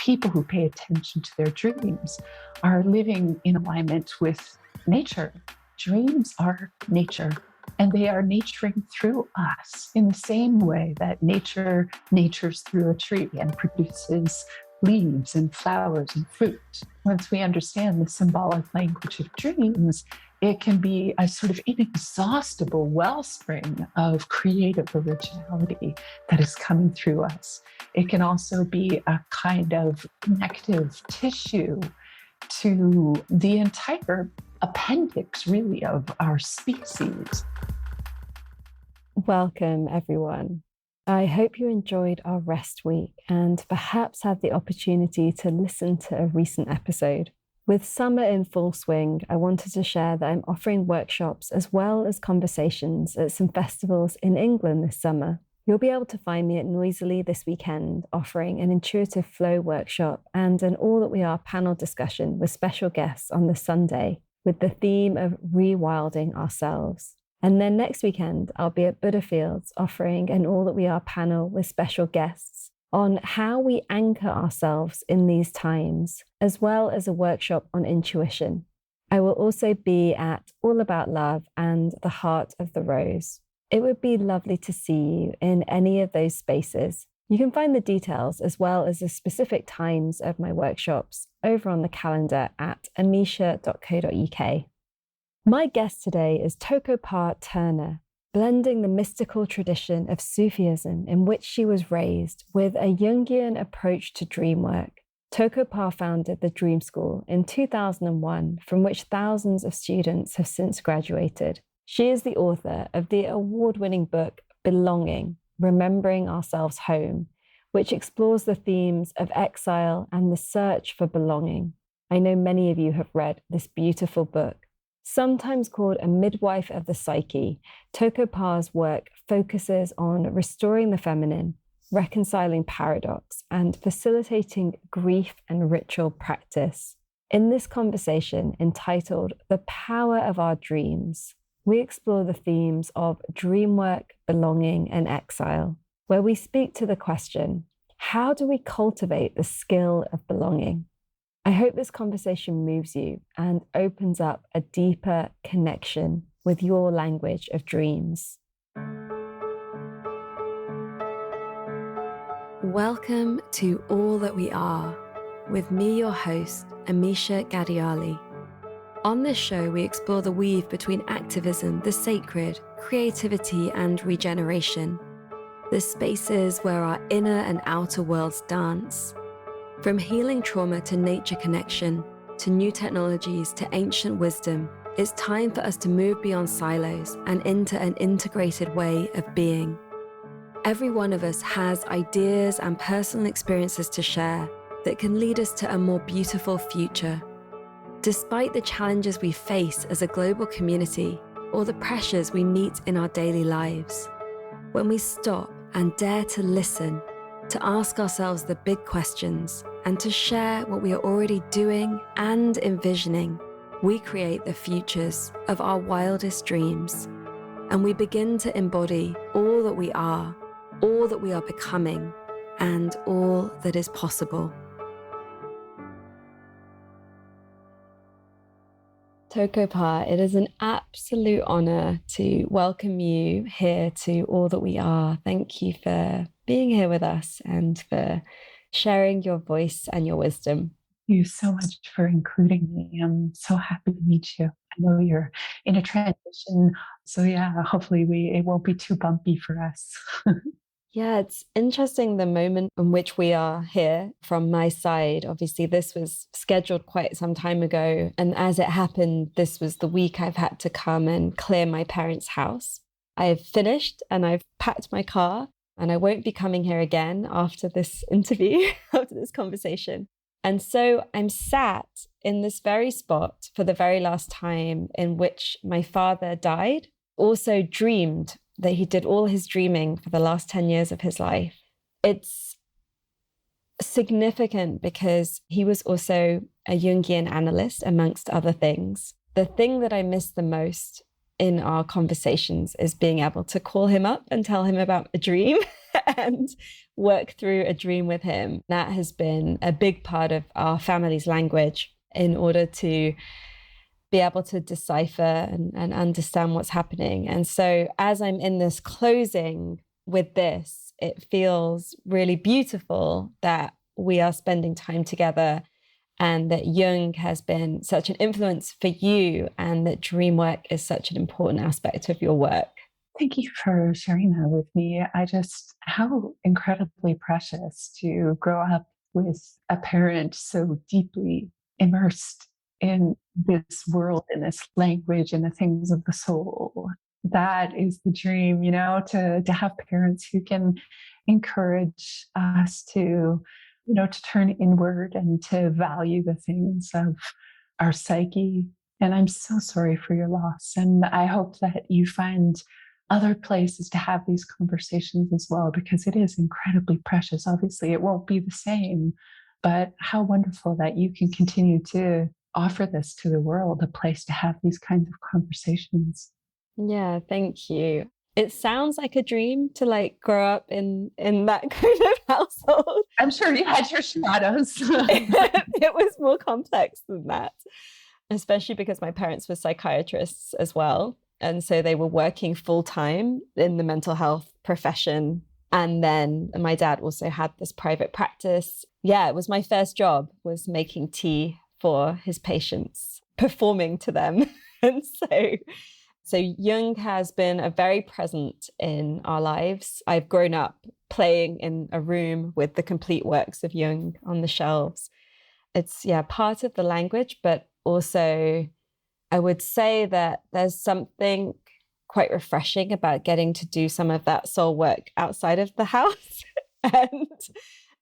people who pay attention to their dreams are living in alignment with nature. Dreams are nature, and they are naturing through us in the same way that nature natures through a tree and produces leaves and flowers and fruit. Once we understand the symbolic language of dreams, it can be a sort of inexhaustible wellspring of creative originality that is coming through us. It can also be a kind of connective tissue to the entire appendix, really, of our species. Welcome, everyone. I hope you enjoyed our rest week and perhaps had the opportunity to listen to a recent episode. With summer in full swing, I wanted to share that I'm offering workshops as well as conversations at some festivals in England this summer. You'll be able to find me at Noisily this weekend, offering an intuitive flow workshop and an All That We Are panel discussion with special guests on the Sunday, with the theme of rewilding ourselves. And then next weekend, I'll be at Buddha Fields offering an All That We Are panel with special guests on how we anchor ourselves in these times, as well as a workshop on intuition. I will also be at All About Love and The Heart of the Rose. It would be lovely to see you in any of those spaces. You can find the details as well as the specific times of my workshops over on the calendar at amisha.co.uk. My guest today is Toko-pa Turner, blending the mystical tradition of Sufism in which she was raised with a Jungian approach to dreamwork. Toko-pa founded the Dream School in 2001, from which thousands of students have since graduated. She is the author of the award-winning book, Belonging, Remembering Ourselves Home, which explores the themes of exile and the search for belonging. I know many of you have read this beautiful book. Sometimes called a midwife of the psyche, Toko-pa's work focuses on restoring the feminine, reconciling paradox, and facilitating grief and ritual practice. In this conversation entitled The Power of Our Dreams, we explore the themes of dreamwork, belonging, and exile, where we speak to the question, how do we cultivate the skill of belonging? I hope this conversation moves you and opens up a deeper connection with your language of dreams. Welcome to All That We Are, with me, your host, Amisha Gadiali. On this show, we explore the weave between activism, the sacred, creativity, and regeneration, the spaces where our inner and outer worlds dance. From healing trauma to nature connection, to new technologies to ancient wisdom, it's time for us to move beyond silos and into an integrated way of being. Every one of us has ideas and personal experiences to share that can lead us to a more beautiful future. Despite the challenges we face as a global community or the pressures we meet in our daily lives, when we stop and dare to listen, to ask ourselves the big questions, and to share what we are already doing and envisioning, we create the futures of our wildest dreams. And we begin to embody all that we are becoming, and all that is possible. Toko-pa, it is an absolute honor to welcome you here to All That We Are. Thank you for being here with us and for sharing your voice and your wisdom. Thank you so much for including me. I'm so happy to meet you. I know you're in a transition, so yeah, hopefully it won't be too bumpy for us. Yeah, it's interesting the moment in which we are here from my side. Obviously, this was scheduled quite some time ago. And as it happened, this was the week I've had to come and clear my parents' house. I've finished and I've packed my car, and I won't be coming here again after this interview, after this conversation. And so I'm sat in this very spot for the very last time in which my father died, also dreamed that he did all his dreaming for the last 10 years of his life. It's significant because he was also a Jungian analyst, amongst other things. The thing that I miss the most in our conversations is being able to call him up and tell him about a dream and work through a dream with him. That has been a big part of our family's language in order to be able to decipher and understand what's happening. And so as I'm in this closing with this, it feels really beautiful that we are spending time together and that Jung has been such an influence for you and that dream work is such an important aspect of your work. Thank you for sharing that with me. How incredibly precious to grow up with a parent so deeply immersed in this world, in this language, in the things of the soul. That is the dream, to have parents who can encourage us to turn inward and to value the things of our psyche. And I'm so sorry for your loss. And I hope that you find other places to have these conversations as well, because it is incredibly precious. Obviously, it won't be the same, but how wonderful that you can continue to offer this to the world, a place to have these kinds of conversations. Yeah, thank you. It sounds like a dream to grow up in that kind of household. I'm sure you had your shadows. It was more complex than that, especially because my parents were psychiatrists as well. And so they were working full time in the mental health profession. And then my dad also had this private practice. Yeah, it was my first job, was making tea for his patients, performing to them. And so Jung has been very present in our lives. I've grown up playing in a room with the complete works of Jung on the shelves. It's, part of the language, but also I would say that there's something quite refreshing about getting to do some of that soul work outside of the house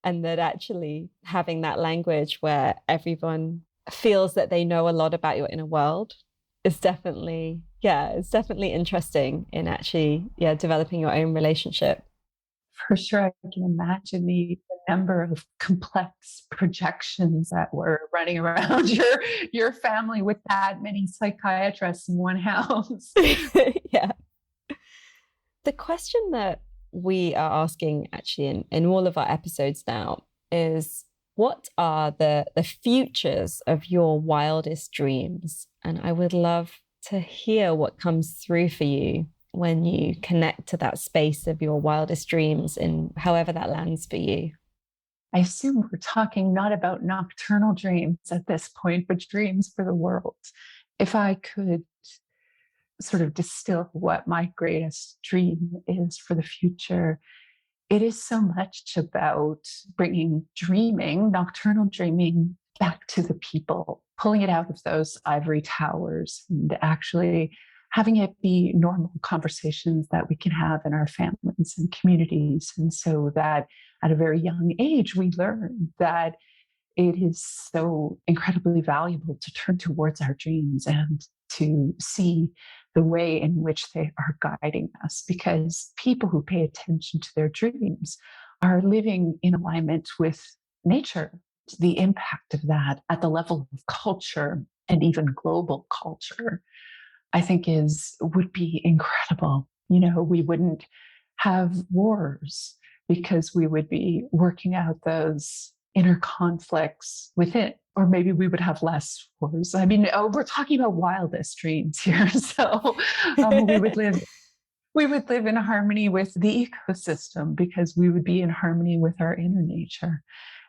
and that actually having that language where everyone feels that they know a lot about your inner world is definitely interesting in actually, developing your own relationship. For sure, I can imagine the number of complex projections that were running around your family with that many psychiatrists in one house. Yeah. The question that we are asking actually in all of our episodes now is, what are the futures of your wildest dreams? And I would love to hear what comes through for you when you connect to that space of your wildest dreams and however that lands for you. I assume we're talking not about nocturnal dreams at this point, but dreams for the world. If I could sort of distill what my greatest dream is for the future, it is so much about bringing dreaming, nocturnal dreaming, back to the people, pulling it out of those ivory towers and actually having it be normal conversations that we can have in our families and communities. And so that at a very young age, we learn that it is so incredibly valuable to turn towards our dreams and to see the way in which they are guiding us, because people who pay attention to their dreams are living in alignment with nature. The impact of that at the level of culture and even global culture, I think would be incredible. We wouldn't have wars because we would be working out those inner conflicts within, or maybe we would have less wars. I mean, we're talking about wildest dreams here. So we would live in harmony with the ecosystem because we would be in harmony with our inner nature,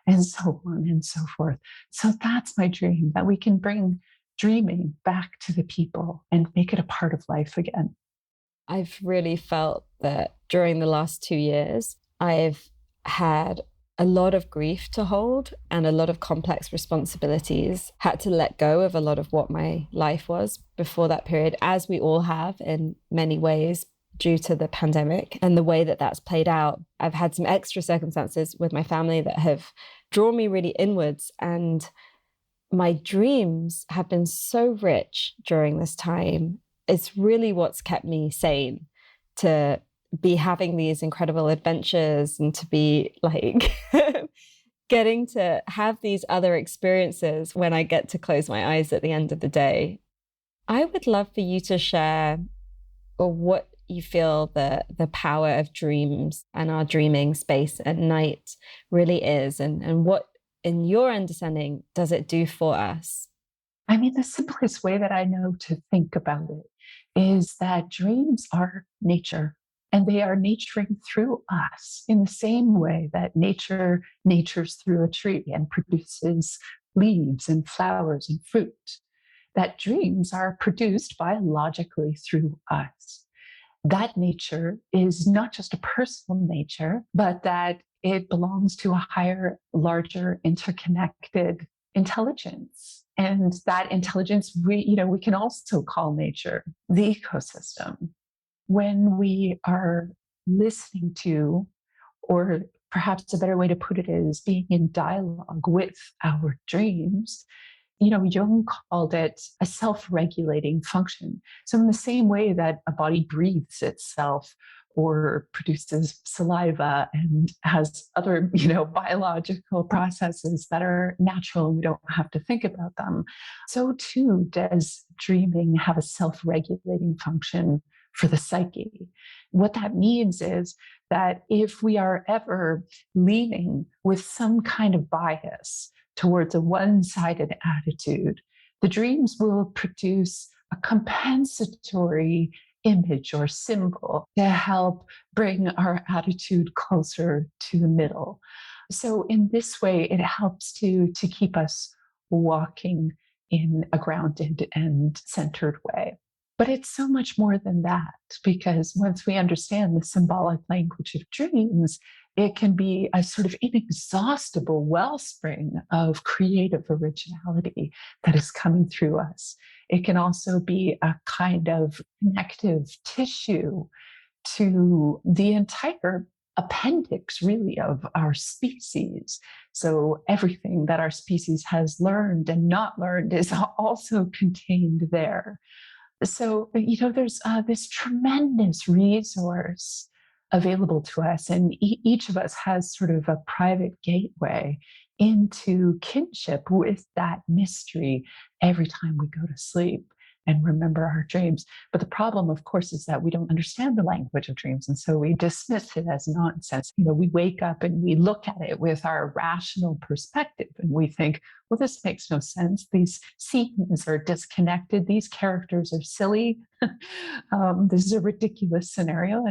and so on and so forth. So that's my dream, that we can bring dreaming back to the people and make it a part of life again. I've really felt that during the last 2 years, I've had a lot of grief to hold and a lot of complex responsibilities, had to let go of a lot of what my life was before that period, as we all have in many ways due to the pandemic and the way that that's played out. I've had some extra circumstances with my family that have drawn me really inwards, and my dreams have been so rich during this time. It's really what's kept me sane, to be having these incredible adventures and to be getting to have these other experiences when I get to close my eyes at the end of the day. I would love for you to share or what you feel the power of dreams and our dreaming space at night really is, and what, in your understanding, does it do for us? I mean, the simplest way that I know to think about it is that dreams are nature, and they are naturing through us in the same way that nature natures through a tree and produces leaves and flowers and fruit. That dreams are produced biologically through us. That nature is not just a personal nature, but that it belongs to a higher, larger, interconnected intelligence. And that intelligence, we can also call nature the ecosystem. When we are listening to, or perhaps a better way to put it is being in dialogue with our dreams, Jung called it a self-regulating function. So in the same way that a body breathes itself or produces saliva and has other, biological processes that are natural and we don't have to think about them, so too does dreaming have a self-regulating function for the psyche. What that means is that if we are ever leaning with some kind of bias towards a one-sided attitude, the dreams will produce a compensatory image or symbol to help bring our attitude closer to the middle. So in this way, it helps to keep us walking in a grounded and centered way. But it's so much more than that, because once we understand the symbolic language of dreams, it can be a sort of inexhaustible wellspring of creative originality that is coming through us. It can also be a kind of connective tissue to the entire appendix, really, of our species. So everything that our species has learned and not learned is also contained there. So, there's this tremendous resource available to us, and each of us has sort of a private gateway into kinship with that mystery every time we go to sleep and remember our dreams. But the problem, of course, is that we don't understand the language of dreams. And so we dismiss it as nonsense. We wake up and we look at it with our rational perspective and we think, well, this makes no sense. These scenes are disconnected. These characters are silly. This is a ridiculous scenario.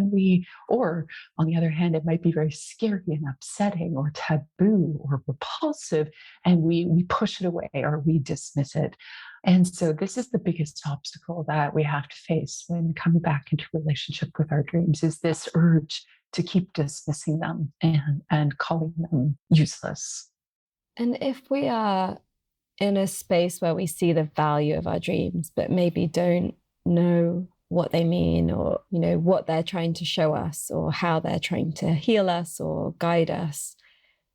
Or on the other hand, it might be very scary and upsetting or taboo or repulsive. And we push it away or we dismiss it. And so this is the biggest obstacle that we have to face when coming back into relationship with our dreams, is this urge to keep dismissing them and calling them useless. And if we are in a space where we see the value of our dreams, but maybe don't know what they mean, or, what they're trying to show us, or how they're trying to heal us or guide us,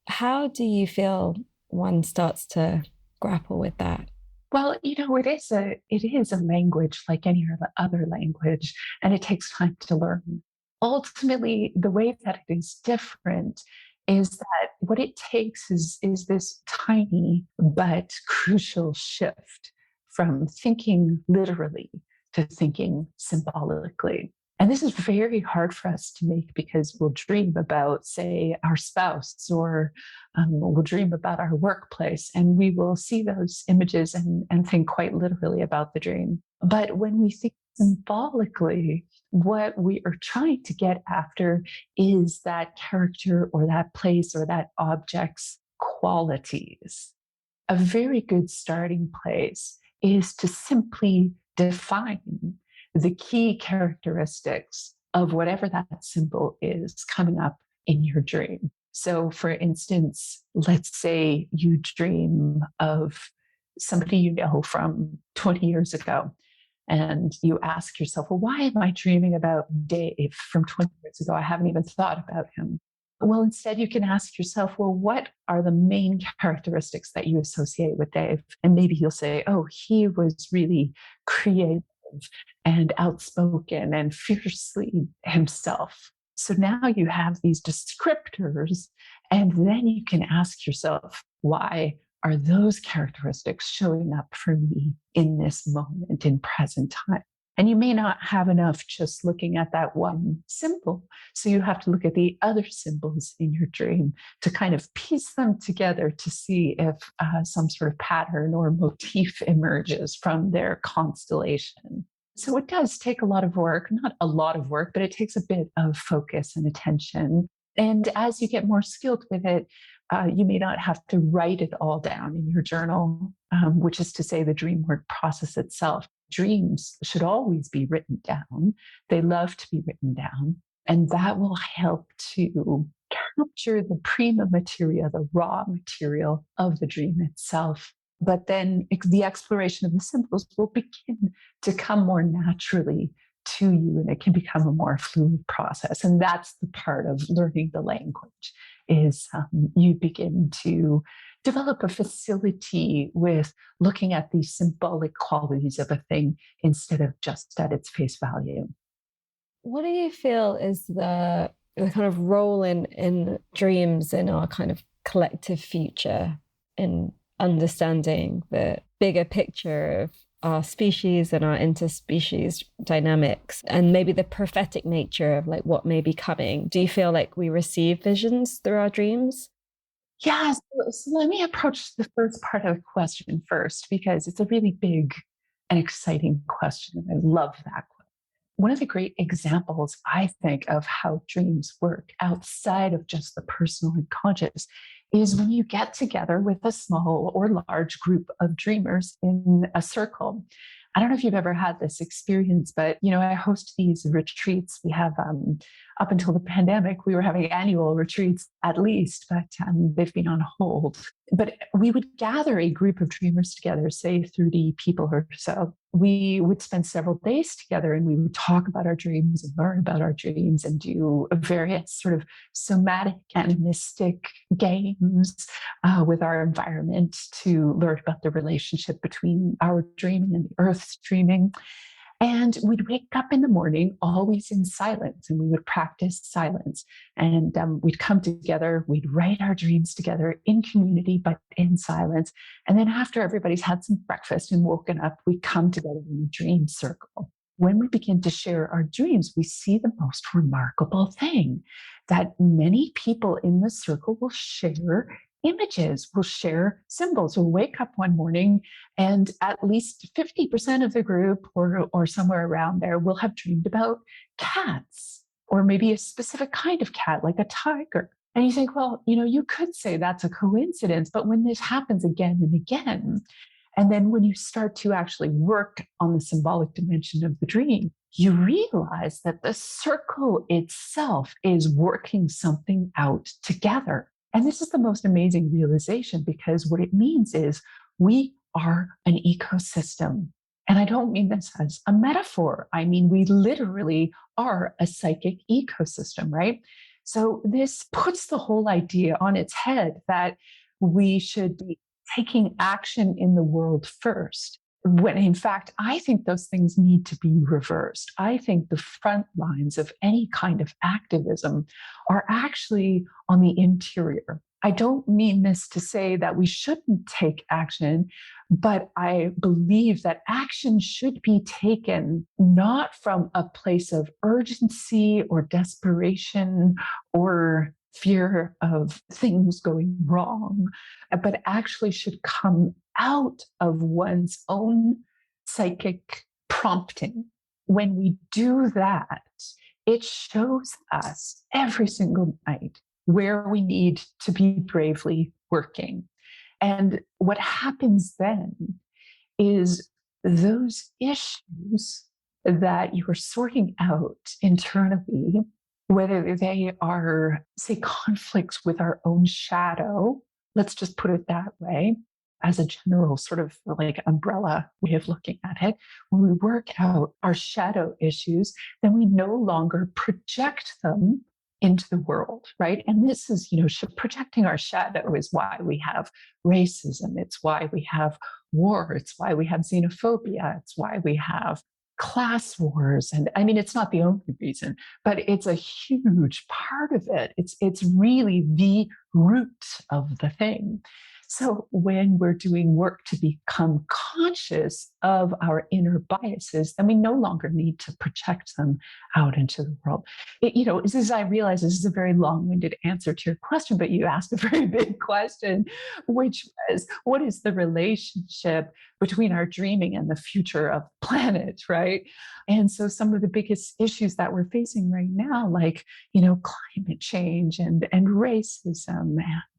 how do you feel one starts to grapple with that? Well, it is a language like any other language, and it takes time to learn. Ultimately, the way that it is different is that what it takes is this tiny but crucial shift from thinking literally to thinking symbolically. And this is very hard for us to make, because we'll dream about, say, our spouse, or we'll dream about our workplace, and we will see those images and think quite literally about the dream. But when we think symbolically, what we are trying to get after is that character or that place or that object's qualities. A very good starting place is to simply define the key characteristics of whatever that symbol is coming up in your dream. So, for instance, let's say you dream of somebody you know from 20 years ago, and you ask yourself, well, why am I dreaming about Dave from 20 years ago? I haven't even thought about him. Well, instead, you can ask yourself, well, what are the main characteristics that you associate with Dave? And maybe you'll say, oh, he was really creative and outspoken and fiercely himself. So now you have these descriptors, and then you can ask yourself, why are those characteristics showing up for me in this moment, in present time? And you may not have enough just looking at that one symbol. So you have to look at the other symbols in your dream to kind of piece them together to see if some sort of pattern or motif emerges from their constellation. So it does take a lot of work, not a lot of work, but it takes a bit of focus and attention. And as you get more skilled with it, you may not have to write it all down in your journal, which is to say the dream work process itself. Dreams should always be written down. They love to be written down. And that will help to capture the prima materia, the raw material of the dream itself. But then the exploration of the symbols will begin to come more naturally to you, and it can become a more fluid process. And that's the part of learning the language, is you begin to develop a facility with looking at the symbolic qualities of a thing instead of just at its face value. What do you feel is the kind of role in dreams in our kind of collective future, in understanding the bigger picture of our species and our interspecies dynamics, and maybe the prophetic nature of like what may be coming? Do you feel like we receive visions through our dreams? Yeah, so let me approach the first part of the question first, because it's a really big and exciting question. I love that. One of the great examples, I think, of how dreams work outside of just the personal and conscious is when you get together with a small or large group of dreamers in a circle. I don't know if you've ever had this experience, but I host these retreats. We have up until the pandemic, we were having annual retreats at least, but they've been on hold. But we would gather a group of dreamers together, say 30 people or so. We would spend several days together and we would talk about our dreams and learn about our dreams and do various sort of somatic animistic games with our environment to learn about the relationship between our dreaming and the earth's dreaming. And we'd wake up in the morning always in silence, and we would practice silence. And we'd come together, we'd write our dreams together in community, but in silence. And then after everybody's had some breakfast and woken up, we come together in a dream circle. When we begin to share our dreams, we see the most remarkable thing, that many people in the circle will share images, will share symbols. We'll wake up one morning and at least 50% of the group or somewhere around there will have dreamed about cats, or maybe a specific kind of cat, like a tiger. And you think, well, you could say that's a coincidence, but when this happens again and again, and then when you start to actually work on the symbolic dimension of the dream, you realize that the circle itself is working something out together. And this is the most amazing realization, because what it means is we are an ecosystem. And I don't mean this as a metaphor. I mean, we literally are a psychic ecosystem, right? So this puts the whole idea on its head that we should be taking action in the world first, when in fact, I think those things need to be reversed. I think the front lines of any kind of activism are actually on the interior. I don't mean this to say that we shouldn't take action, but I believe that action should be taken not from a place of urgency or desperation or fear of things going wrong, but actually should come out of one's own psychic prompting. When we do that, it shows us every single night where we need to be bravely working. And what happens then is those issues that you are sorting out internally, whether they are, say, conflicts with our own shadow, let's just put it that way, as a general sort of like umbrella way of looking at it. When we work out our shadow issues, then we no longer project them into the world, right? And this is, projecting our shadow is why we have racism. It's why we have war. It's why we have xenophobia. It's why we have class wars. And I mean, it's not the only reason, but it's a huge part of it. It's really the root of the thing. So when we're doing work to become conscious of our inner biases, then we no longer need to project them out into the world. I realize this is a very long-winded answer to your question, but you asked a very big question, which was, what is the relationship between our dreaming and the future of the planet, right? And so some of the biggest issues that we're facing right now, like, climate change and racism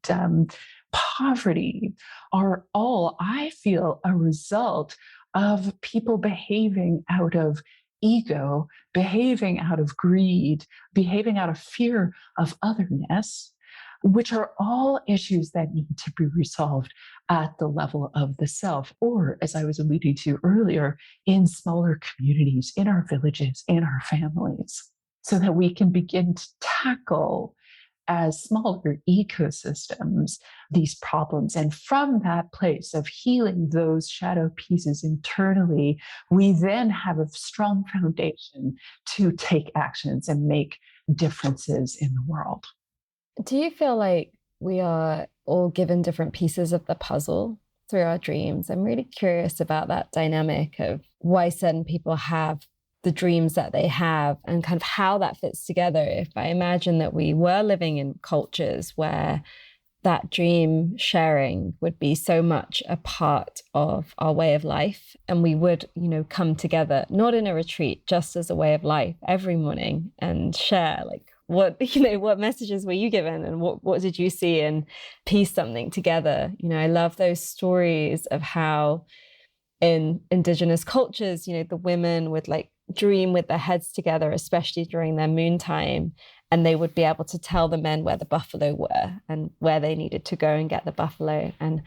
and poverty, are all, I feel, a result of people behaving out of ego, behaving out of greed, behaving out of fear of otherness, which are all issues that need to be resolved at the level of the self, or, as I was alluding to earlier, in smaller communities, in our villages, in our families, so that we can begin to tackle as smaller ecosystems these problems. And from that place of healing those shadow pieces internally, we then have a strong foundation to take actions and make differences in the world. Do you feel like we are all given different pieces of the puzzle through our dreams? I'm really curious about that dynamic of why certain people have the dreams that they have and kind of how that fits together. If I imagine that we were living in cultures where that dream sharing would be so much a part of our way of life, and we would, come together, not in a retreat, just as a way of life every morning and share like, what messages were you given and what did you see, and piece something together. I love those stories of how in indigenous cultures, the women would like dream with their heads together, especially during their moon time, and they would be able to tell the men where the buffalo were and where they needed to go and get the buffalo. And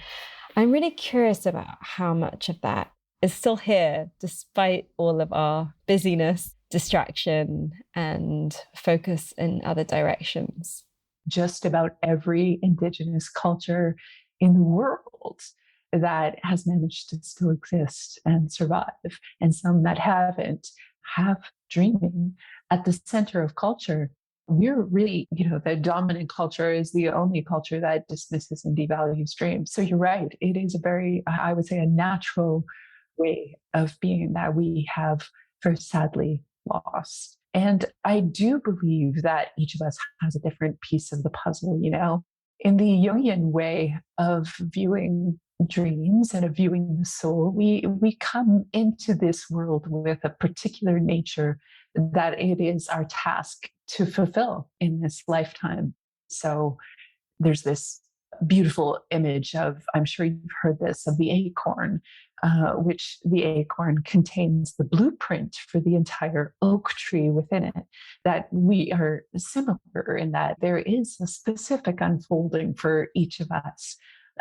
I'm really curious about how much of that is still here despite all of our busyness, distraction, and focus in other directions. Just about every indigenous culture in the world that has managed to still exist and survive, and some that haven't, have dreaming at the center of culture. We're really, the dominant culture is the only culture that dismisses and devalues dreams. So you're right. It is a very, I would say, a natural way of being that we have very sadly lost. And I do believe that each of us has a different piece of the puzzle, In the Jungian way of viewing dreams and of viewing the soul, we come into this world with a particular nature that it is our task to fulfill in this lifetime. So there's this beautiful image of, I'm sure you've heard this, of the acorn, which the acorn contains the blueprint for the entire oak tree within it, that we are similar in that there is a specific unfolding for each of us,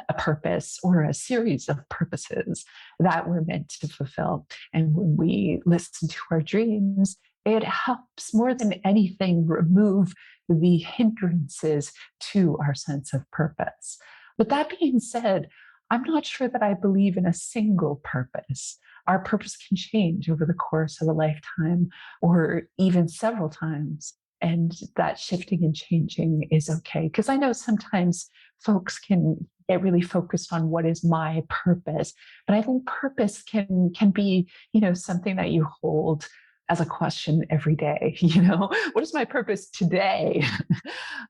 a purpose or a series of purposes that we're meant to fulfill. And when we listen to our dreams, it helps more than anything remove the hindrances to our sense of purpose. But that being said, I'm not sure that I believe in a single purpose. Our purpose can change over the course of a lifetime or even several times. And that shifting and changing is okay. Because I know sometimes folks can get really focused on what is my purpose. But I think purpose can be, something that you hold as a question every day. What is my purpose today?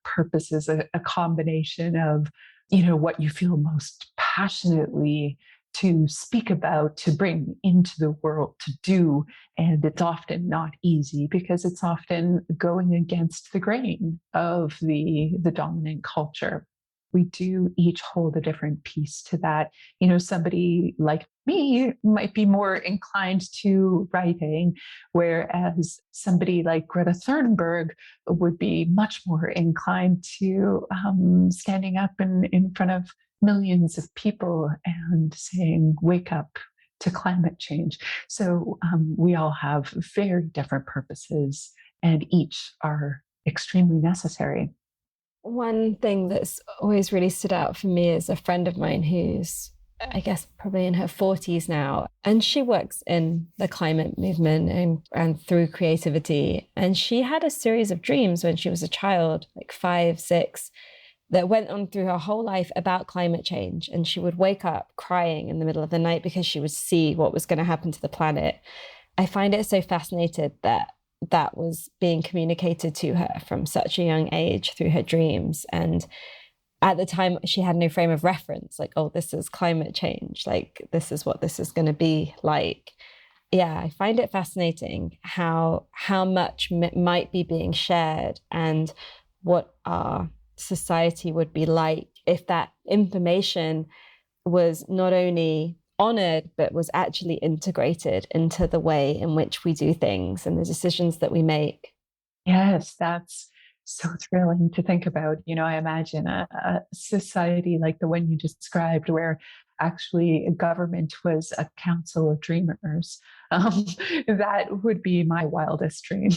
Purpose is a combination of, what you feel most passionately to speak about, to bring into the world, to do. And it's often not easy because it's often going against the grain of the dominant culture. We do each hold a different piece to that. Somebody like me might be more inclined to writing, whereas somebody like Greta Thunberg would be much more inclined to standing up in front of millions of people and saying, wake up to climate change. So we all have very different purposes, and each are extremely necessary. One thing that's always really stood out for me is a friend of mine who's, I guess, probably in her 40s now, and she works in the climate movement and through creativity. And she had a series of dreams when she was a child, like 5, 6, that went on through her whole life about climate change. And she would wake up crying in the middle of the night because she would see what was going to happen to the planet. I find it so fascinating that that was being communicated to her from such a young age through her dreams. And at the time, she had no frame of reference, like, oh, this is climate change. Like, this is what this is going to be like. Yeah, I find it fascinating how much might be being shared and what our society would be like if that information was not only honored, but was actually integrated into the way in which we do things and the decisions that we make. Yes, that's so thrilling to think about. I imagine a society like the one you described, where actually government was a council of dreamers. That would be my wildest dream.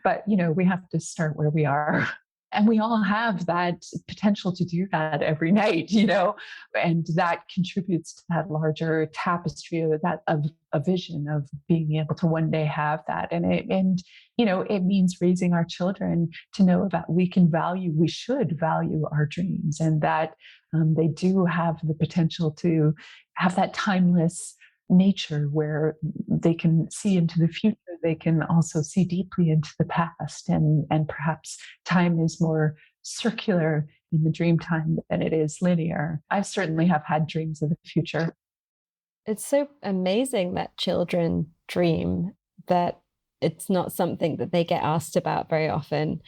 But, we have to start where we are. And we all have that potential to do that every night, and that contributes to that larger tapestry of that of a vision of being able to one day have that. It means raising our children to know that we should value our dreams, and that they do have the potential to have that timeless nature where they can see into the future. They can also see deeply into the past, and perhaps time is more circular in the dream time than it is linear. I certainly have had dreams of the future. It's so amazing that children dream, that it's not something that they get asked about very often.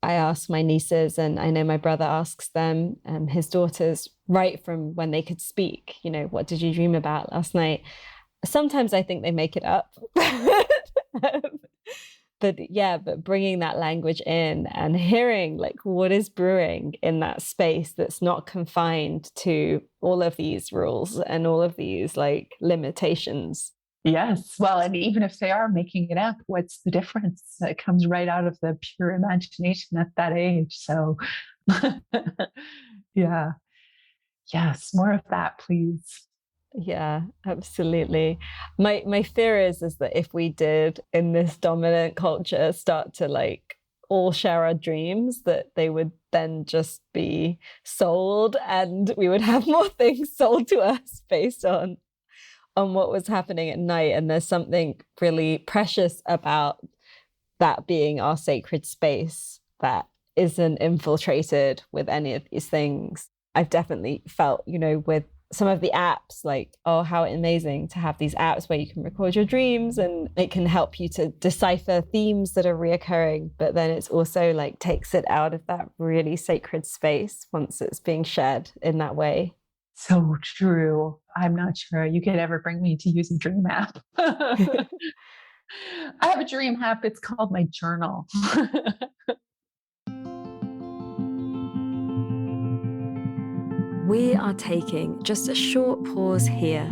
I ask my nieces, and I know my brother asks them, his daughters, right from when they could speak, what did you dream about last night? Sometimes I think they make it up. But bringing that language in and hearing like what is brewing in that space that's not confined to all of these rules and all of these like limitations. Yes. Well, and even if they are making it up, what's the difference? It comes right out of the pure imagination at that age. So, yeah. Yes. More of that, please. Yeah, absolutely. My fear is that if we did in this dominant culture start to like all share our dreams, that they would then just be sold, and we would have more things sold to us based on what was happening at night. And there's something really precious about that being our sacred space that isn't infiltrated with any of these things. I've definitely felt, with some of the apps, like, oh, how amazing to have these apps where you can record your dreams and it can help you to decipher themes that are reoccurring. But then it's also like takes it out of that really sacred space once it's being shared in that way. So true. I'm not sure you could ever bring me to use a dream app. I have a dream app. It's called my journal. We are taking just a short pause here.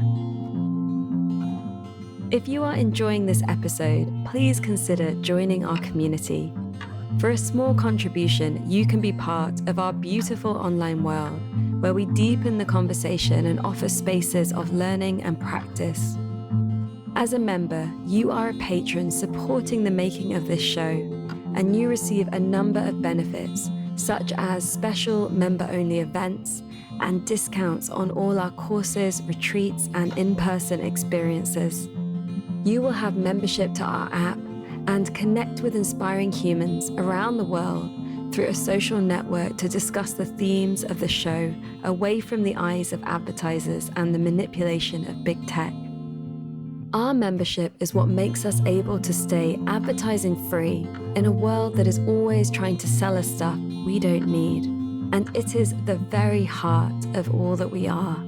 If you are enjoying this episode, please consider joining our community. For a small contribution, you can be part of our beautiful online world, where we deepen the conversation and offer spaces of learning and practice. As a member, you are a patron supporting the making of this show, and you receive a number of benefits, such as special member-only events and discounts on all our courses, retreats, and in-person experiences. You will have membership to our app and connect with inspiring humans around the world through a social network to discuss the themes of the show away from the eyes of advertisers and the manipulation of big tech. Our membership is what makes us able to stay advertising free in a world that is always trying to sell us stuff we don't need. And it is the very heart of all that we are.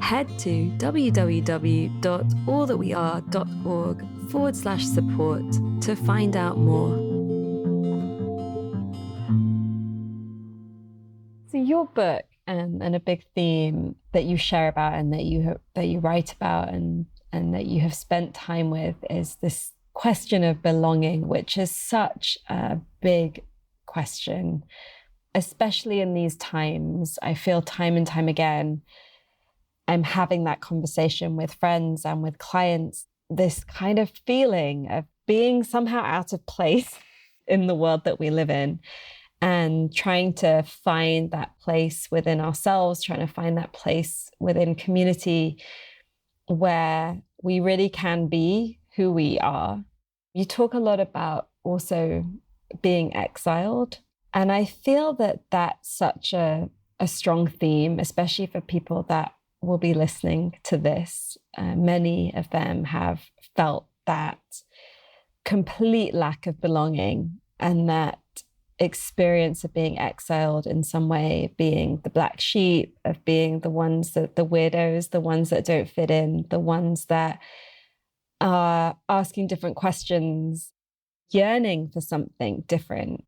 Head to www.allthatweare.org/support to find out more. So your book and a big theme that you share about and that you write about and that you have spent time with is this question of belonging, which is such a big question. Especially in these times, I feel time and time again, I'm having that conversation with friends and with clients, this kind of feeling of being somehow out of place in the world that we live in. and trying to find that place within ourselves, trying to find that place within community where we really can be who we are. You talk a lot about also being exiled. And I feel that that's such a strong theme, especially for people that will be listening to this. Many of them have felt that complete lack of belonging and that experience of being exiled in some way, being the black sheep, of being the ones that the weirdos, the ones that don't fit in, the ones that are asking different questions, yearning for something different.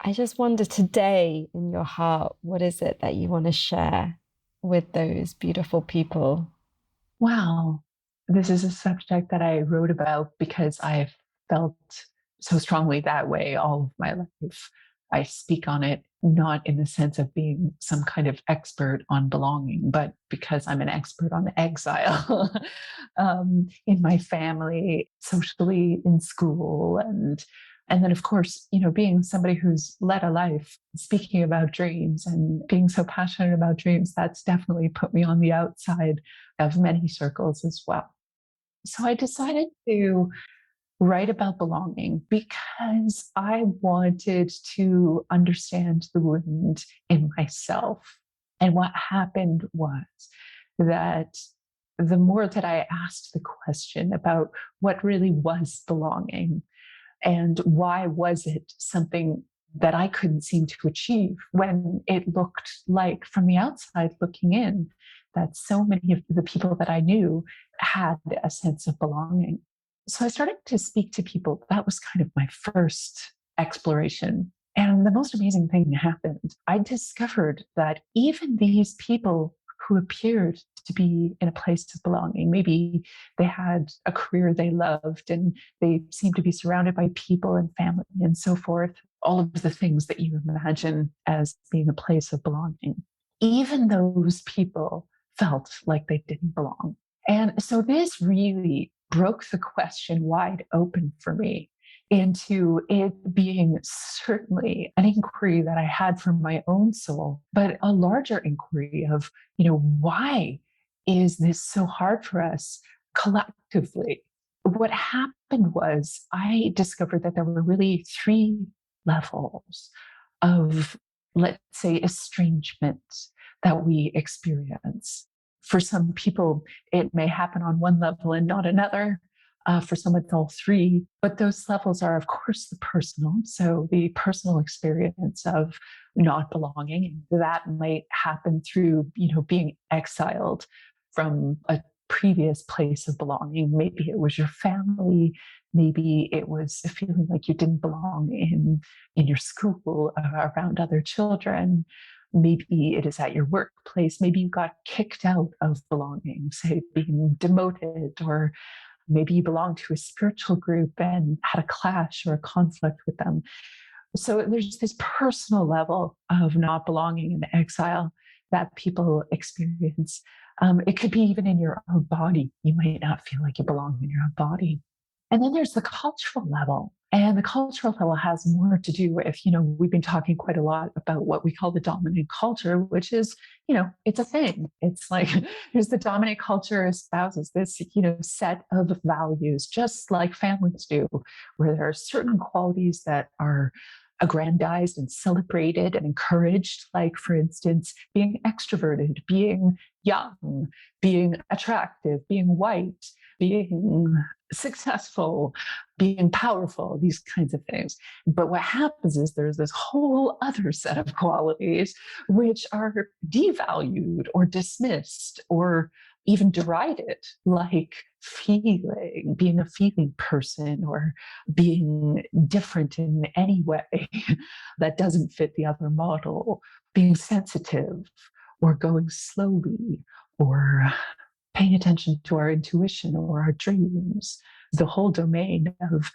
I just wonder today in your heart, what is it that you want to share with those beautiful people? Wow. This is a subject that I wrote about because I've felt so strongly that way all of my life. I speak on it not in the sense of being some kind of expert on belonging, but because I'm an expert on exile in my family, socially, in school, and then, of course, being somebody who's led a life, speaking about dreams and being so passionate about dreams, that's definitely put me on the outside of many circles as well. So I decided to write about belonging because I wanted to understand the wound in myself. And what happened was that the more that I asked the question about what really was belonging, and why was it something that I couldn't seem to achieve when it looked like, from the outside looking in, that so many of the people that I knew had a sense of belonging. So I started to speak to people. That was kind of my first exploration. And the most amazing thing happened. I discovered that even these people who appeared to be in a place of belonging, maybe they had a career they loved and they seemed to be surrounded by people and family and so forth, all of the things that you imagine as being a place of belonging. Even those people felt like they didn't belong. And so this really broke the question wide open for me into it being certainly an inquiry that I had for my own soul, but a larger inquiry of, why is this so hard for us collectively? What happened was I discovered that there were really three levels of, let's say, estrangement that we experience. For some people, it may happen on one level and not another. For some, it's all three. But those levels are, of course, the personal. So the personal experience of not belonging, that might happen through, being exiled from a previous place of belonging. Maybe it was your family. Maybe it was a feeling like you didn't belong in your school, around other children. Maybe it is at your workplace. Maybe you got kicked out of belonging, say being demoted, or maybe you belonged to a spiritual group and had a clash or a conflict with them. So there's this personal level of not belonging and exile that people experience. It could be even in your own body. You might not feel like you belong in your own body. And then there's the cultural level. And the cultural level has more to do with, we've been talking quite a lot about what we call the dominant culture, which is, it's a thing. It's like there's the dominant culture espouses this, set of values, just like families do, where there are certain qualities that are aggrandized and celebrated and encouraged, like, for instance, being extroverted, being young, being attractive, being white, being successful, being powerful, these kinds of things. But what happens is there's this whole other set of qualities which are devalued or dismissed or even derided, like being a feeling person, or being different in any way that doesn't fit the other model, being sensitive or going slowly, or paying attention to our intuition or our dreams, the whole domain of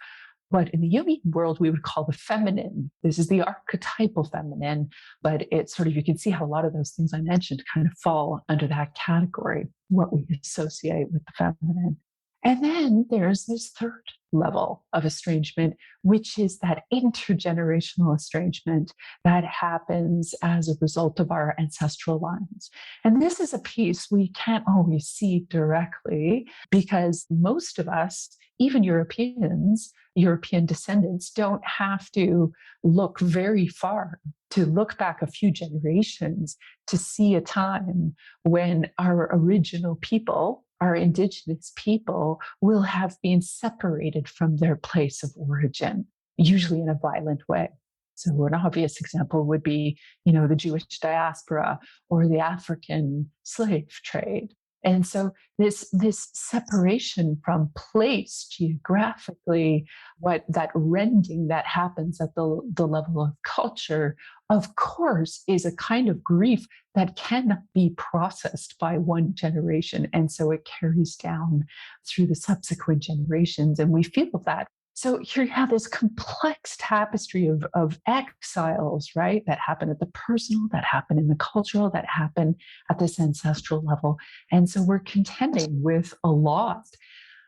what in the Jungian world we would call the feminine. This is the archetypal feminine, but it's sort of, you can see how a lot of those things I mentioned kind of fall under that category, what we associate with the feminine. And then there's this third level of estrangement, which is that intergenerational estrangement that happens as a result of our ancestral lines. And this is a piece we can't always see directly because most of us, even Europeans, European descendants, don't have to look very far to look back a few generations to see a time when our original people, our indigenous people, will have been separated from their place of origin, usually in a violent way. So an obvious example would be, the Jewish diaspora or the African slave trade. And so this separation from place geographically, that rending that happens at the level of culture, of course, is a kind of grief that cannot be processed by one generation. And so it carries down through the subsequent generations. And we feel that. So here you have this complex tapestry of exiles, right? That happen at the personal, that happen in the cultural, that happen at this ancestral level. And so we're contending with a lot.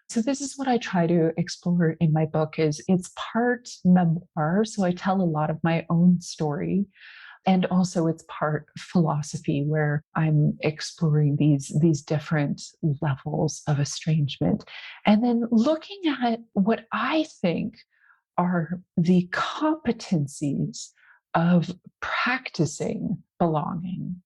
So this is what I try to explore in my book. Is it's part memoir. So I tell a lot of my own story. And also it's part philosophy where I'm exploring these different levels of estrangement. And then looking at what I think are the competencies of practicing belonging.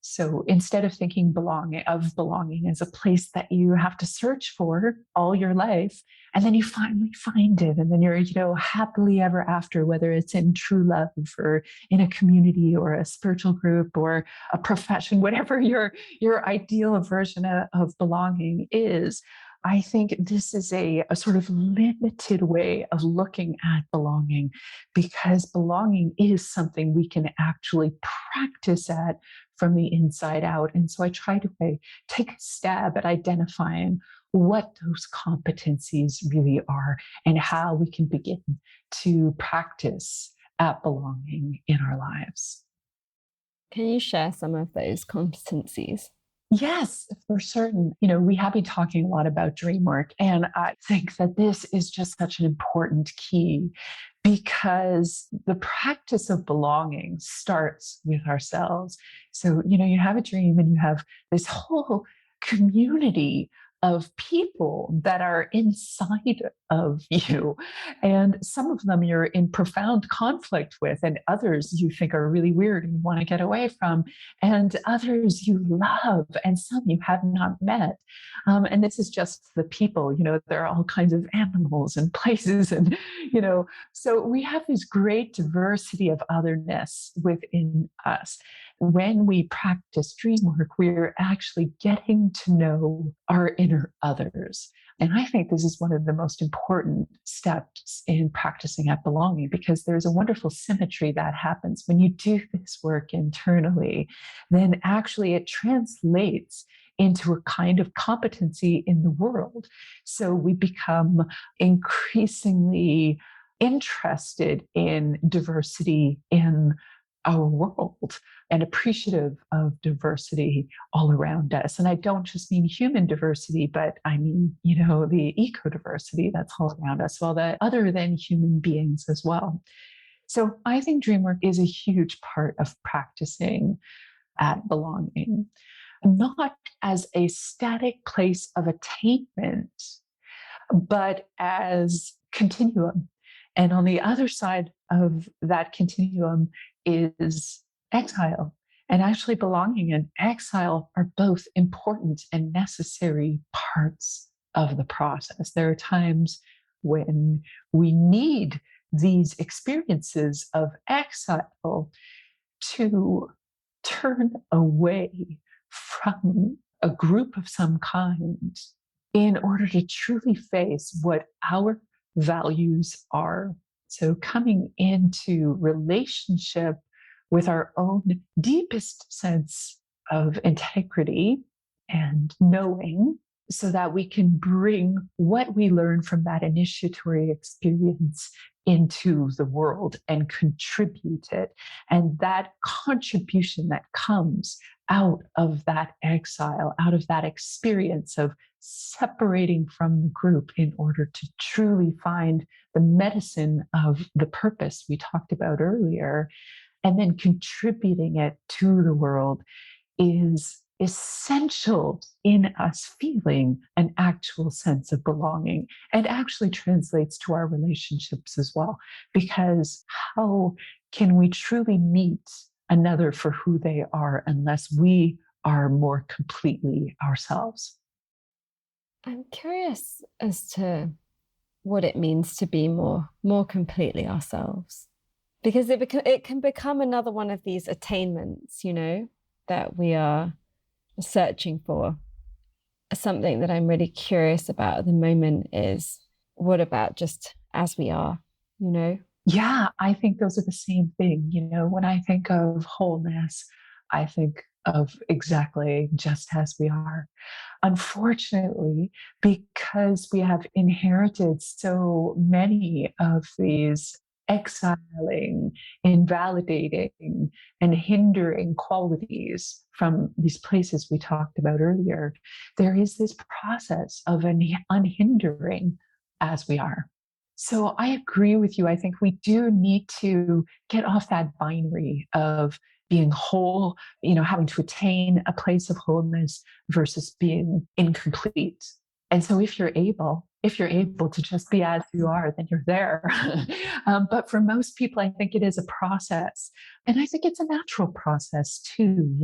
So instead of thinking belonging as a place that you have to search for all your life, and then you finally find it, and then you're, happily ever after, whether it's in true love or in a community or a spiritual group or a profession, whatever your ideal version of belonging is. I think this is a sort of limited way of looking at belonging, because belonging is something we can actually practice at from the inside out. And so I try to take a stab at identifying what those competencies really are and how we can begin to practice at belonging in our lives. Can you share some of those competencies? Yes, for certain. We have been talking a lot about dream work, and I think that this is just such an important key because the practice of belonging starts with ourselves. So, you have a dream and you have this whole community of people that are inside of you. And some of them you're in profound conflict with, and others you think are really weird and you want to get away from, and others you love, and some you have not met. And this is just the people, there are all kinds of animals and places, and, so we have this great diversity of otherness within us. When we practice dream work, we're actually getting to know our inner others. And I think this is one of the most important steps in practicing at belonging, because there's a wonderful symmetry that happens when you do this work internally. Then actually it translates into a kind of competency in the world. So we become increasingly interested in diversity in our world and appreciative of diversity all around us. And I don't just mean human diversity, but I mean, the eco-diversity that's all around us, well, the other than human beings as well. So I think dream work is a huge part of practicing at belonging, not as a static place of attainment, but as continuum. And on the other side of that continuum is exile. And actually, belonging and exile are both important and necessary parts of the process. There are times when we need these experiences of exile to turn away from a group of some kind in order to truly face what our values are. So coming into relationship with our own deepest sense of integrity and knowing, so that we can bring what we learn from that initiatory experience into the world and contribute it. And that contribution that comes out of that exile, out of that experience of separating from the group in order to truly find the medicine of the purpose we talked about earlier, and then contributing it to the world, is essential in us feeling an actual sense of belonging, and actually translates to our relationships as well. Because how can we truly meet another for who they are unless we are more completely ourselves? I'm curious as to what it means to be more completely ourselves, because it can become another one of these attainments, that we are searching for. Something that I'm really curious about at the moment is, what about just as we are, Yeah, I think those are the same thing. When I think of wholeness, I think of exactly just as we are. Unfortunately, because we have inherited so many of these exiling, invalidating, and hindering qualities from these places we talked about earlier, there is this process of an unhindering as we are. So I agree with you. I think we do need to get off that binary of being whole, having to attain a place of wholeness versus being incomplete. And so if you're able to just be as you are, then you're there. But for most people, I think it is a process. And I think it's a natural process too.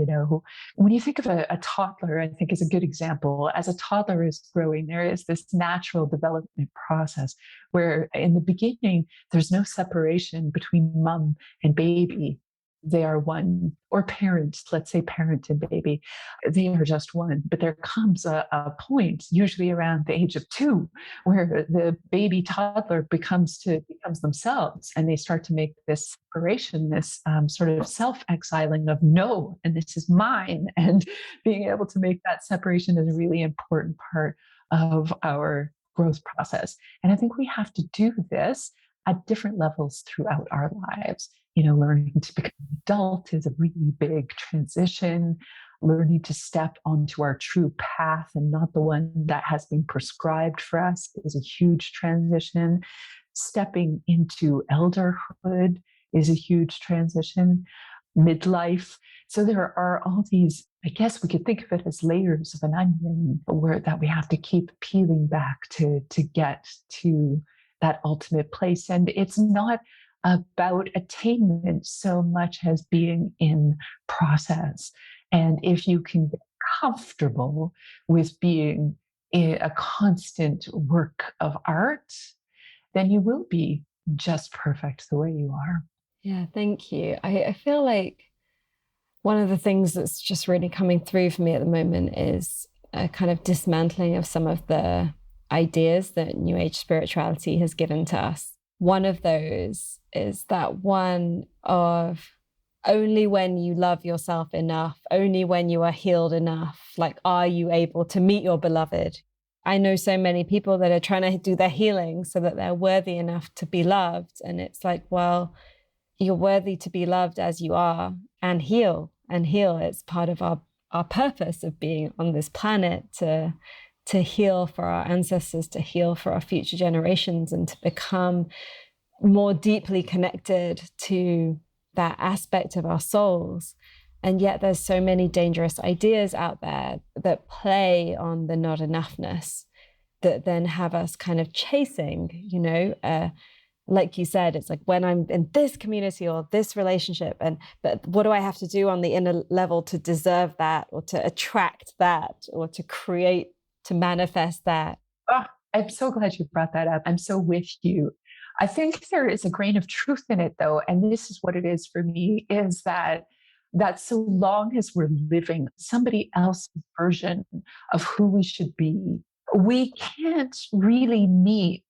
When you think of a toddler, I think is a good example. As a toddler is growing, there is this natural development process where in the beginning, there's no separation between mom and baby. They are one, or parent, let's say parent and baby, they are just one. But there comes a point, usually around the age of 2, where the baby toddler becomes themselves, and they start to make this separation, this sort of self-exiling of no, and this is mine. And being able to make that separation is a really important part of our growth process. And I think we have to do this at different levels throughout our lives. Learning to become an adult is a really big transition. Learning to step onto our true path and not the one that has been prescribed for us is a huge transition. Stepping into elderhood is a huge transition. Midlife. So there are all these, I guess we could think of it as layers of an onion that we have to keep peeling back to get to that ultimate place. And it's not about attainment so much as being in process. And if you can get comfortable with being a constant work of art, then you will be just perfect the way you are. Yeah, thank you. I feel like one of the things that's just really coming through for me at the moment is a kind of dismantling of some of the ideas that New Age spirituality has given to us. One of those is that one of only when you love yourself enough, only when you are healed enough, are you able to meet your beloved? I know so many people that are trying to do their healing so that they're worthy enough to be loved. And it's well, you're worthy to be loved as you are, and heal. It's part of our purpose of being on this planet, to heal for our ancestors, to heal for our future generations, and to become more deeply connected to that aspect of our souls. And yet there's so many dangerous ideas out there that play on the not enoughness, that then have us kind of chasing, like you said, it's when I'm in this community or this relationship, but what do I have to do on the inner level to deserve that, or to attract that, or to create, to manifest that? Oh, I'm so glad you brought that up. I'm so with you. I think there is a grain of truth in it, though, and this is what it is for me, is that so long as we're living somebody else's version of who we should be, we can't really meet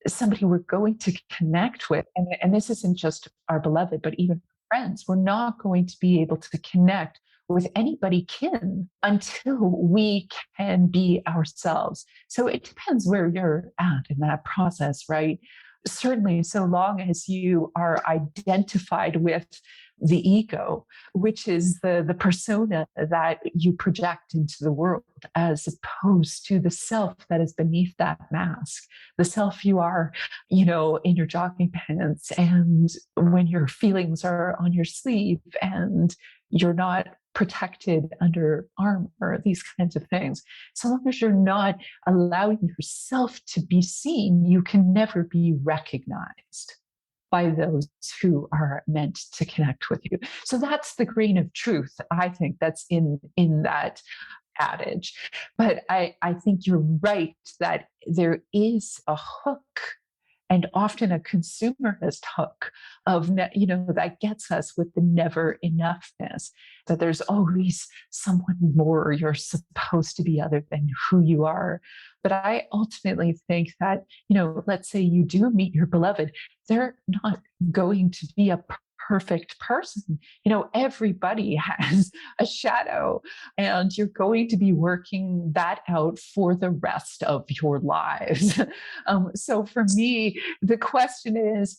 somebody we're going to connect with. And this isn't just our beloved, but even friends. We're not going to be able to connect with anybody kin until we can be ourselves. So it depends where you're at in that process, right? Certainly, so long as you are identified with the ego, which is the persona that you project into the world, as opposed to the self that is beneath that mask, the self you are, in your jogging pants, and when your feelings are on your sleeve, and you're not protected under armor, these kinds of things. So long as you're not allowing yourself to be seen, you can never be recognized by those who are meant to connect with you. So that's the grain of truth, I think, that's in that adage. But I think you're right that there is a hook, and often a consumerist hook of, that gets us with the never enoughness, that there's always someone more you're supposed to be other than who you are. But I ultimately think that, let's say you do meet your beloved, they're not going to be a perfect person. Everybody has a shadow, and you're going to be working that out for the rest of your lives. So for me, the question is,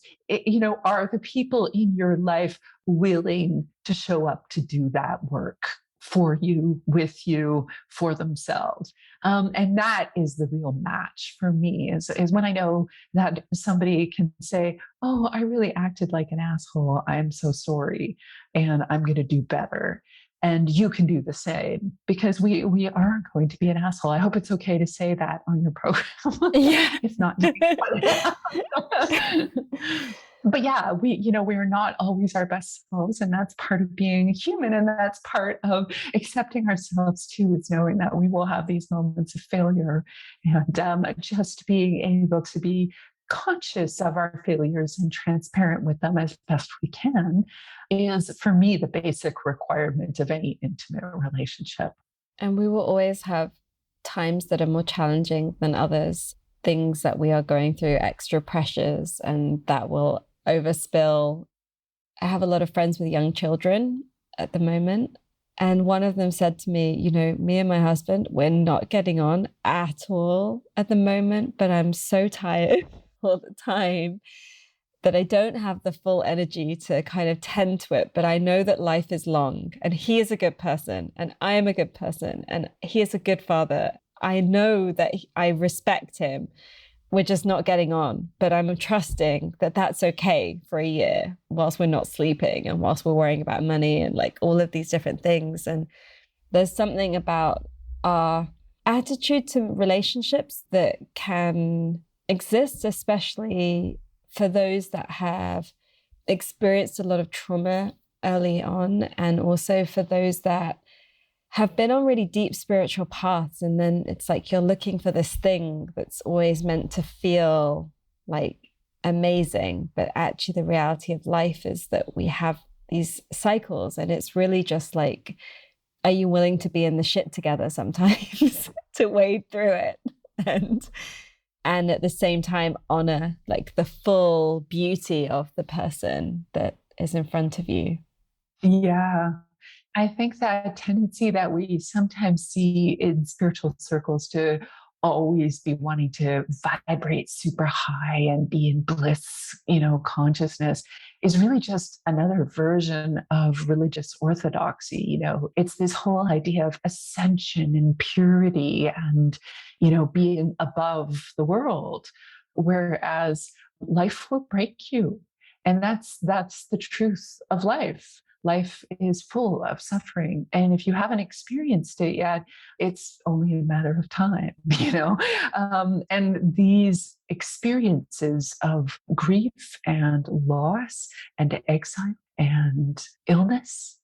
are the people in your life willing to show up to do that work for you, with you, for themselves? And that is the real match for me, is when I know that somebody can say, oh, I really acted like an asshole. I'm so sorry. And I'm going to do better. And you can do the same, because we are going to be an asshole. I hope it's okay to say that on your program. Yeah. It's not. But yeah, we're not always our best selves, and that's part of being human, and that's part of accepting ourselves too, is knowing that we will have these moments of failure, and just being able to be conscious of our failures and transparent with them as best we can is, for me, the basic requirement of any intimate relationship. And we will always have times that are more challenging than others, things that we are going through, extra pressures, and that will overspill. I have a lot of friends with young children at the moment. And one of them said to me, me and my husband, we're not getting on at all at the moment, but I'm so tired all the time that I don't have the full energy to kind of tend to it. But I know that life is long, and he is a good person, and I am a good person, and he is a good father. I know that I respect him. We're just not getting on, but I'm trusting that that's okay for a year whilst we're not sleeping and whilst we're worrying about money and like all of these different things. And there's something about our attitude to relationships that can exist, especially for those that have experienced a lot of trauma early on, and also for those that have been on really deep spiritual paths. And then it's like you're looking for this thing that's always meant to feel like amazing. But actually, the reality of life is that we have these cycles, and it's really just like, are you willing to be in the shit together sometimes to wade through it? And at the same time, honor like the full beauty of the person that is in front of you. Yeah. I think that tendency that we sometimes see in spiritual circles to always be wanting to vibrate super high and be in bliss, consciousness, is really just another version of religious orthodoxy. It's this whole idea of ascension and purity and, being above the world, whereas life will break you. And that's the truth of life. Life is full of suffering. And if you haven't experienced it yet, it's only a matter of time, And these experiences of grief and loss and exile and illness,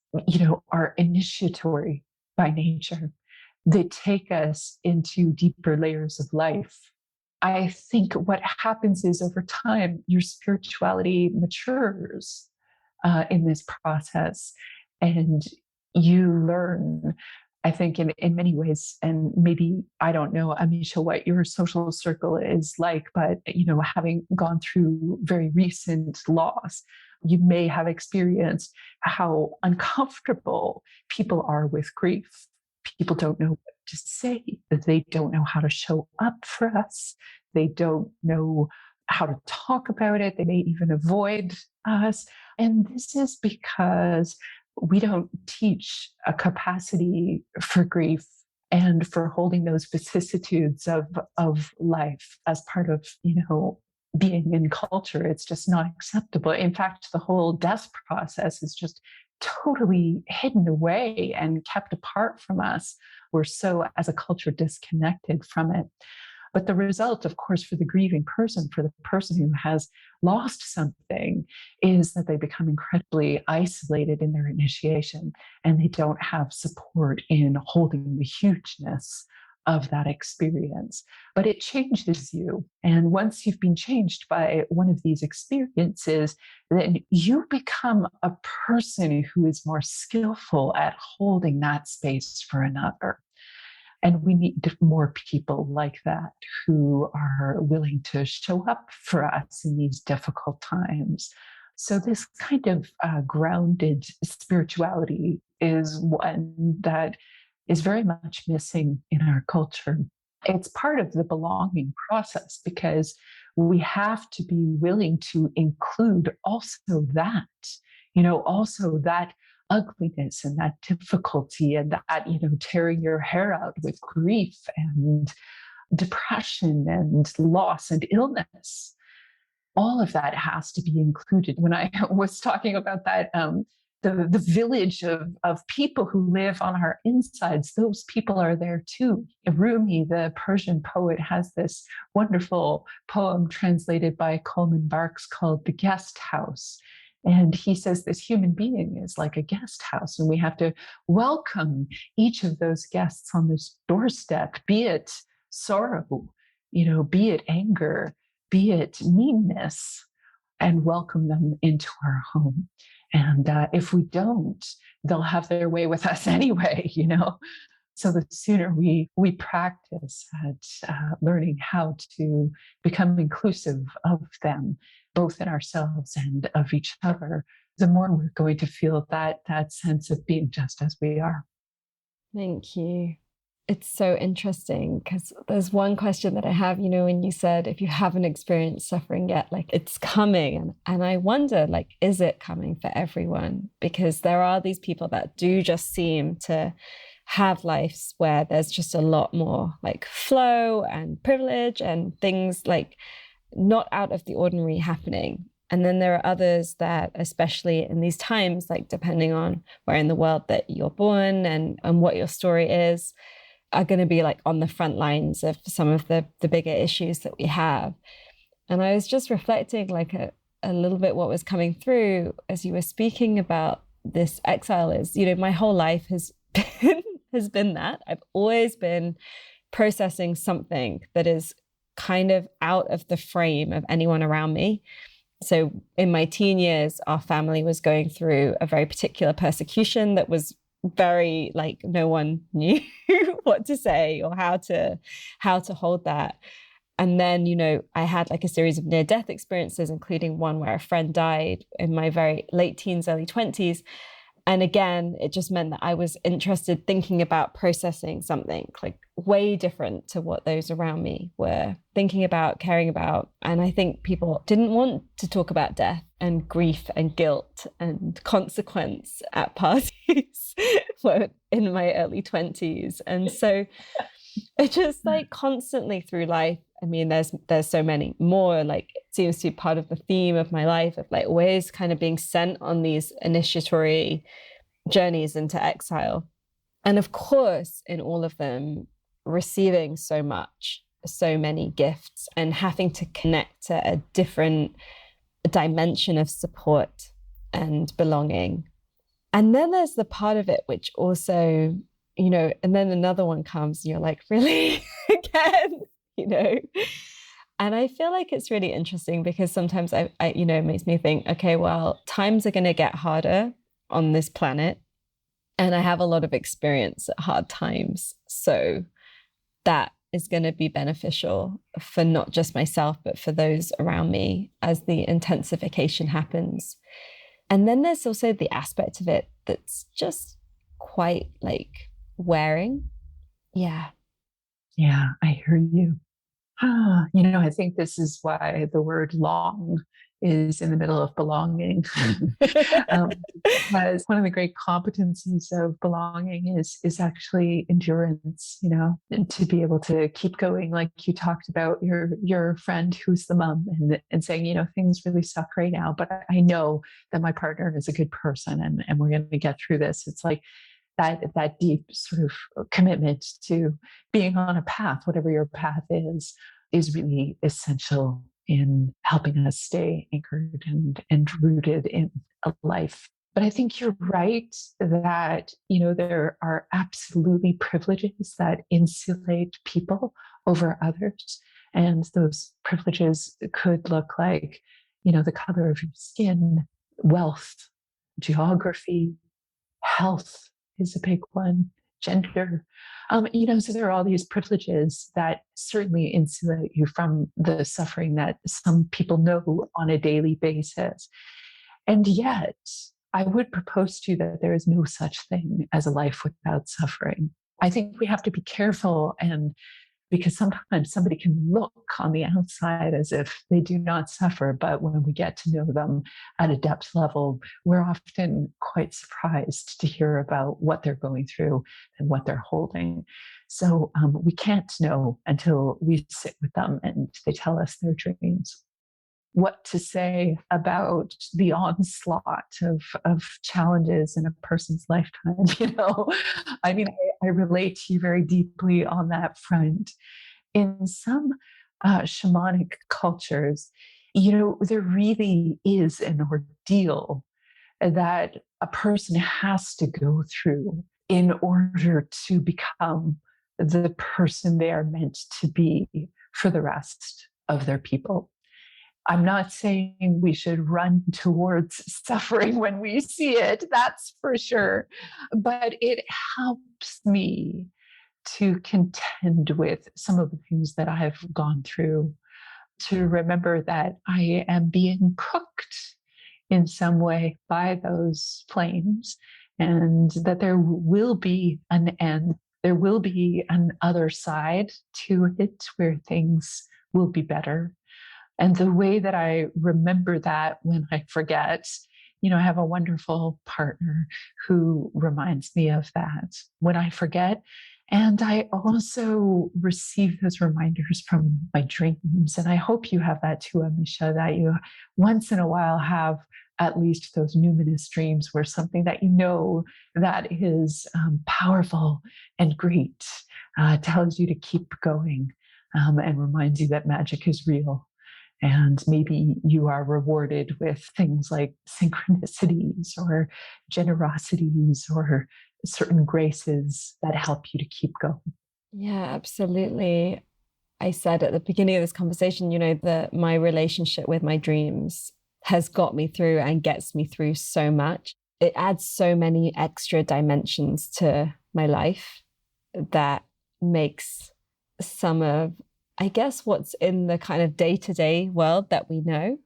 are initiatory by nature. They take us into deeper layers of life. I think what happens is, over time, your spirituality matures in this process. And you learn, I think, in many ways, and maybe, I don't know, Amisha, what your social circle is like, but, having gone through very recent loss, you may have experienced how uncomfortable people are with grief. People don't know what to say. They don't know how to show up for us. They don't know how to talk about it. They may even avoid us. And this is because we don't teach a capacity for grief and for holding those vicissitudes of life as part of, being in culture. It's just not acceptable. In fact, the whole death process is just totally hidden away and kept apart from us. We're so, as a culture, disconnected from it. But the result, of course, for the grieving person, for the person who has lost something, is that they become incredibly isolated in their initiation, and they don't have support in holding the hugeness of that experience. But it changes you. And once you've been changed by one of these experiences, then you become a person who is more skillful at holding that space for another. And we need more people like that who are willing to show up for us in these difficult times. So this kind of grounded spirituality is one that is very much missing in our culture. It's part of the belonging process because we have to be willing to include also that, also that ugliness and that difficulty and that, tearing your hair out with grief and depression and loss and illness. All of that has to be included. When I was talking about that, the village of people who live on our insides, those people are there too. Rumi, the Persian poet, has this wonderful poem translated by Coleman Barks called The Guest House. And he says this human being is like a guest house, and we have to welcome each of those guests on this doorstep, be it sorrow, be it anger, be it meanness, and welcome them into our home. And if we don't, they'll have their way with us anyway, So the sooner we practice at learning how to become inclusive of them, both in ourselves and of each other, the more we're going to feel that sense of being just as we are. Thank you. It's so interesting because there's one question that I have, when you said, if you haven't experienced suffering yet, it's coming. And I wonder, is it coming for everyone? Because there are these people that do just seem to have lives where there's just a lot more flow and privilege and things not out of the ordinary happening. And then there are others that, especially in these times, depending on where in the world that you're born and what your story is, are going to be on the front lines of some of the bigger issues that we have. And I was just reflecting a little bit what was coming through as you were speaking about this exile is, my whole life has been that. I've always been processing something that is kind of out of the frame of anyone around me. So in my teen years, our family was going through a very particular persecution that was very no one knew what to say or how to hold that. And then, I had a series of near-death experiences, including one where a friend died in my very late teens, early 20s. And again, it just meant that I was interested thinking about processing something way different to what those around me were thinking about, caring about. And I think people didn't want to talk about death and grief and guilt and consequence at parties in my early 20s. And so it just constantly through life, I mean, there's so many more, it seems to be part of the theme of my life of always kind of being sent on these initiatory journeys into exile. And of course, in all of them, receiving so much, so many gifts and having to connect to a different dimension of support and belonging. And then there's the part of it which also, and then another one comes and you're really again, And I feel it's really interesting because sometimes I it makes me think, okay, well, times are going to get harder on this planet. And I have a lot of experience at hard times. So that is going to be beneficial for not just myself, but for those around me as the intensification happens. And then there's also the aspect of it that's just quite wearing. Yeah. Yeah, I hear you. I think this is why the word long is in the middle of belonging. um, because one of the great competencies of belonging is actually endurance, and to be able to keep going, like you talked about your friend who's the mom, and saying, things really suck right now, but I know that my partner is a good person, and we're going to get through this. It's like that deep sort of commitment to being on a path, whatever your path is really essential in helping us stay anchored and rooted in a life. But I think you're right that, there are absolutely privileges that insulate people over others. And those privileges could look like, the color of your skin, wealth, geography, health is a big one, gender. So there are all these privileges that certainly insulate you from the suffering that some people know on a daily basis. And yet, I would propose to you that there is no such thing as a life without suffering. I think we have to be careful, and because sometimes somebody can look on the outside as if they do not suffer, but when we get to know them at a depth level, we're often quite surprised to hear about what they're going through and what they're holding. So we can't know until we sit with them and they tell us their dreams. What to say about the onslaught of challenges in a person's lifetime? I mean, I relate to you very deeply on that front. In some shamanic cultures, there really is an ordeal that a person has to go through in order to become the person they are meant to be for the rest of their people. I'm not saying we should run towards suffering when we see it, that's for sure. But it helps me to contend with some of the things that I have gone through, to remember that I am being cooked in some way by those flames, and that there will be an end. There will be an other side to it where things will be better. And the way that I remember that when I forget, I have a wonderful partner who reminds me of that when I forget. And I also receive those reminders from my dreams. And I hope you have that too, Amisha, that you once in a while have at least those numinous dreams where something that that is powerful and great tells you to keep going, and reminds you that magic is real. And maybe you are rewarded with things like synchronicities or generosities or certain graces that help you to keep going. Yeah, absolutely. I said at the beginning of this conversation, that my relationship with my dreams has got me through and gets me through so much. It adds so many extra dimensions to my life that makes some of, I guess, what's in the kind of day-to-day world that we know,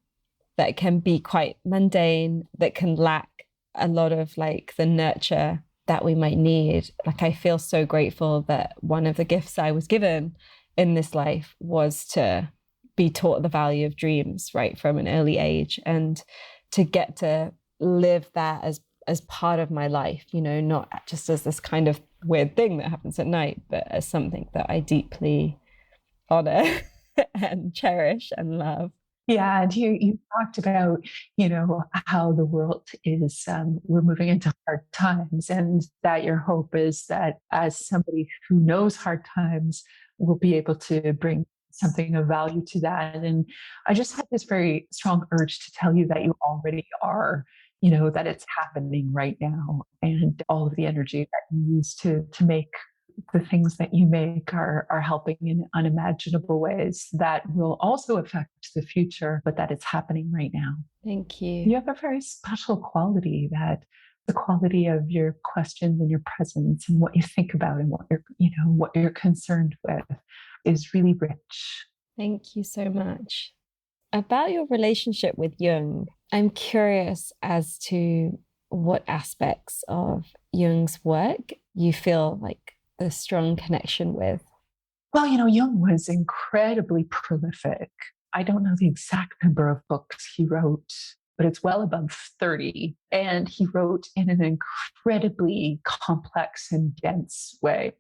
that can be quite mundane, that can lack a lot of like the nurture that we might need. Like, I feel so grateful that one of the gifts I was given in this life was to be taught the value of dreams right from an early age, and to get to live that as part of my life, not just as this kind of weird thing that happens at night, but as something that I deeply honor and cherish and love. Yeah, and you talked about, how the world is, we're moving into hard times, and that your hope is that as somebody who knows hard times, will be able to bring something of value to that. And I just had this very strong urge to tell you that you already are, that it's happening right now, and all of the energy that you use to make the things that you make are helping in unimaginable ways that will also affect the future, but that it's happening right now. Thank you. You have a very special quality, that the quality of your questions and your presence and what you think about and what you're concerned with is really rich. Thank you so much. About your relationship with Jung, I'm curious as to what aspects of Jung's work you feel like the strong connection with. Well, Jung was incredibly prolific. I don't know the exact number of books he wrote, but it's well above 30. And he wrote in an incredibly complex and dense way.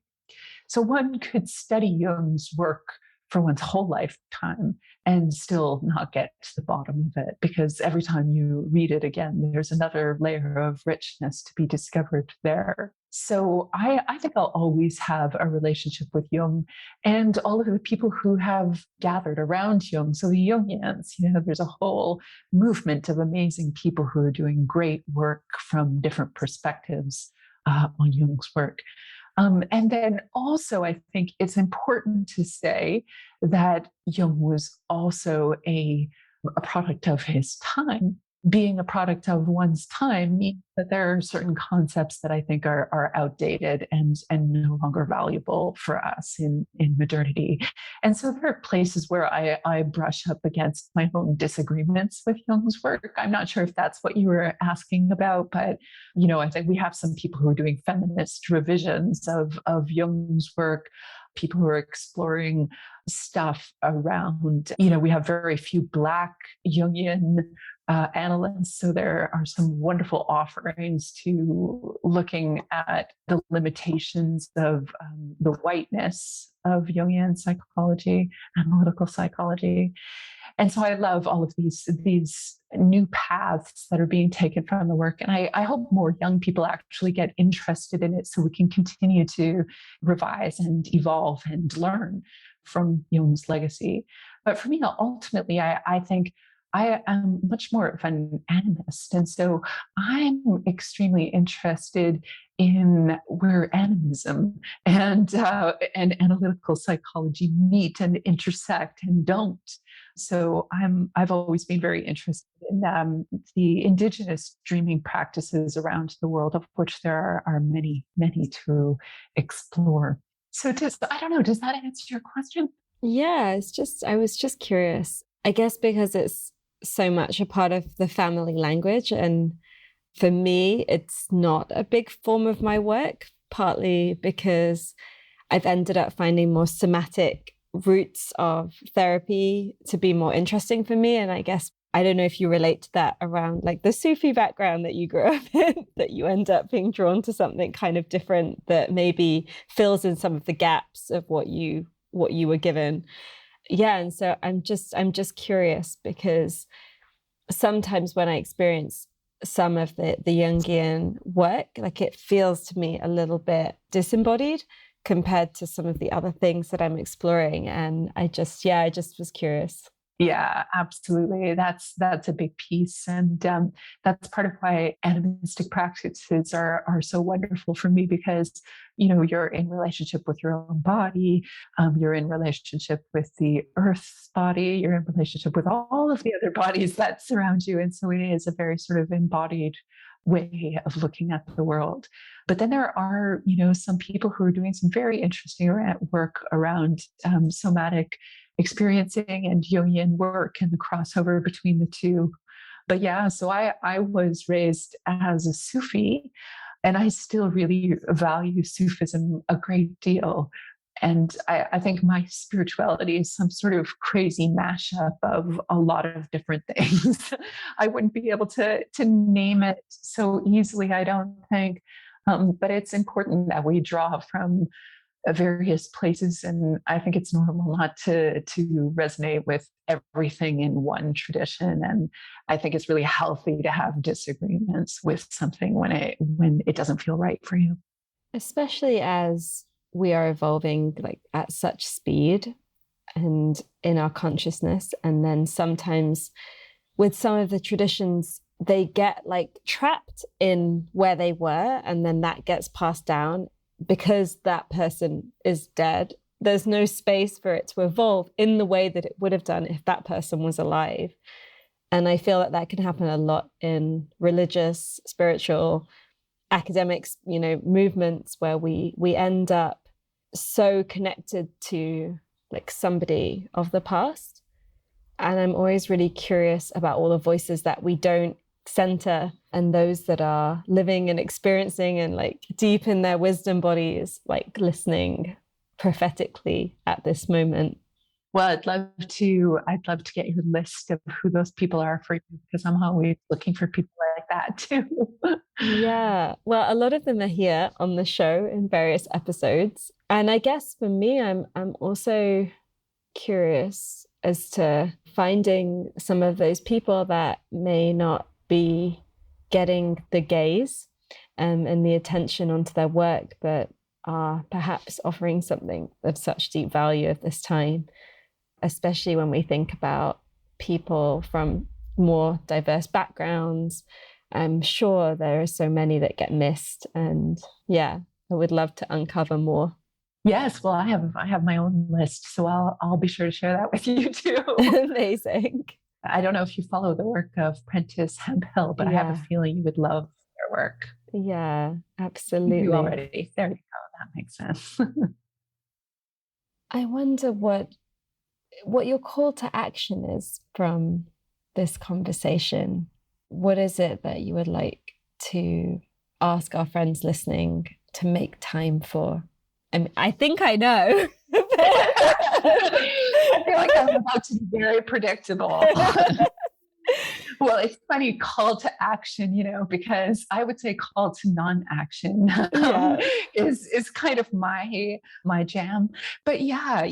So one could study Jung's work for one's whole lifetime and still not get to the bottom of it, because every time you read it again, there's another layer of richness to be discovered there. So I think I'll always have a relationship with Jung and all of the people who have gathered around Jung. So the Jungians, there's a whole movement of amazing people who are doing great work from different perspectives on Jung's work. And then also, I think it's important to say that Jung was also a product of his time. Being a product of one's time means that there are certain concepts that I think are outdated and no longer valuable for us in modernity. And so there are places where I brush up against my own disagreements with Jung's work. I'm not sure if that's what you were asking about, but I think we have some people who are doing feminist revisions of Jung's work, people who are exploring stuff around, we have very few Black Jungian analysts. So there are some wonderful offerings to looking at the limitations of the whiteness of Jungian psychology, analytical psychology. And so I love all of these new paths that are being taken from the work. And I hope more young people actually get interested in it so we can continue to revise and evolve and learn from Jung's legacy. But for me, ultimately, I think I am much more of an animist. And so I'm extremely interested in where animism and analytical psychology meet and intersect and don't. So I've always been very interested in the indigenous dreaming practices around the world, of which there are many, many to explore. So I don't know, does that answer your question? Yeah, I was just curious. I guess because it's so much a part of the family language. And for me, it's not a big form of my work, partly because I've ended up finding more somatic routes of therapy to be more interesting for me. And I guess, I don't know if you relate to that around like the Sufi background that you grew up in, that you end up being drawn to something kind of different that maybe fills in some of the gaps of what you were given. Yeah, and so I'm just curious because sometimes when I experience some of the Jungian work, like it feels to me a little bit disembodied compared to some of the other things that I'm exploring. And I just was curious. Yeah, absolutely. That's a big piece, and that's part of why animistic practices are so wonderful for me, because you're in relationship with your own body, you're in relationship with the Earth's body, you're in relationship with all of the other bodies that surround you, and so it is a very sort of embodied way of looking at the world. But then there are, some people who are doing some very interesting work around somatic experiencing and Jungian work and the crossover between the two. But yeah, so I was raised as a Sufi, and I still really value Sufism a great deal. And I think my spirituality is some sort of crazy mashup of a lot of different things. I wouldn't be able to name it so easily, I don't think. But it's important that we draw from various places, and I think it's normal not to resonate with everything in one tradition. And I think it's really healthy to have disagreements with something when it doesn't feel right for you. Especially as we are evolving like at such speed and in our consciousness. And then sometimes with some of the traditions, they get like trapped in where they were, and then that gets passed down because that person is dead. There's no space for it to evolve in the way that it would have done if that person was alive. And I feel that can happen a lot in religious, spiritual, academics, movements where we end up so connected to like somebody of the past. And I'm always really curious about all the voices that we don't center, and those that are living and experiencing and like deep in their wisdom bodies, like listening prophetically at this moment? Well, I'd love to get your list of who those people are for you, because I'm always looking for people like that too. Yeah, well, a lot of them are here on the show in various episodes. And I guess for me, I'm also curious as to finding some of those people that may not be getting the gaze and the attention onto their work, but are perhaps offering something of such deep value at this time, especially when we think about people from more diverse backgrounds. I'm sure there are so many that get missed. And yeah, I would love to uncover more. Yes, well, I have my own list, so I'll be sure to share that with you too. Amazing. I don't know if you follow the work of Prentice Hemphill, but I have a feeling you would love their work. Yeah, You absolutely. already. There you go. That makes sense. I wonder what your call to action is from this conversation. What is it that you would like to ask our friends listening to make time for? I mean, I think I know. I feel like I'm about to be very predictable. Well, it's funny, call to action, because I would say call to non-action is kind of my jam. But yeah,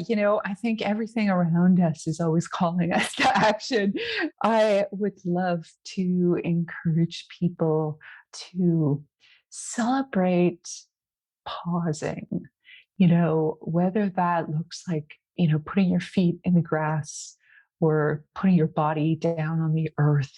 I think everything around us is always calling us to action. I would love to encourage people to celebrate pausing, whether that looks like, putting your feet in the grass or putting your body down on the earth,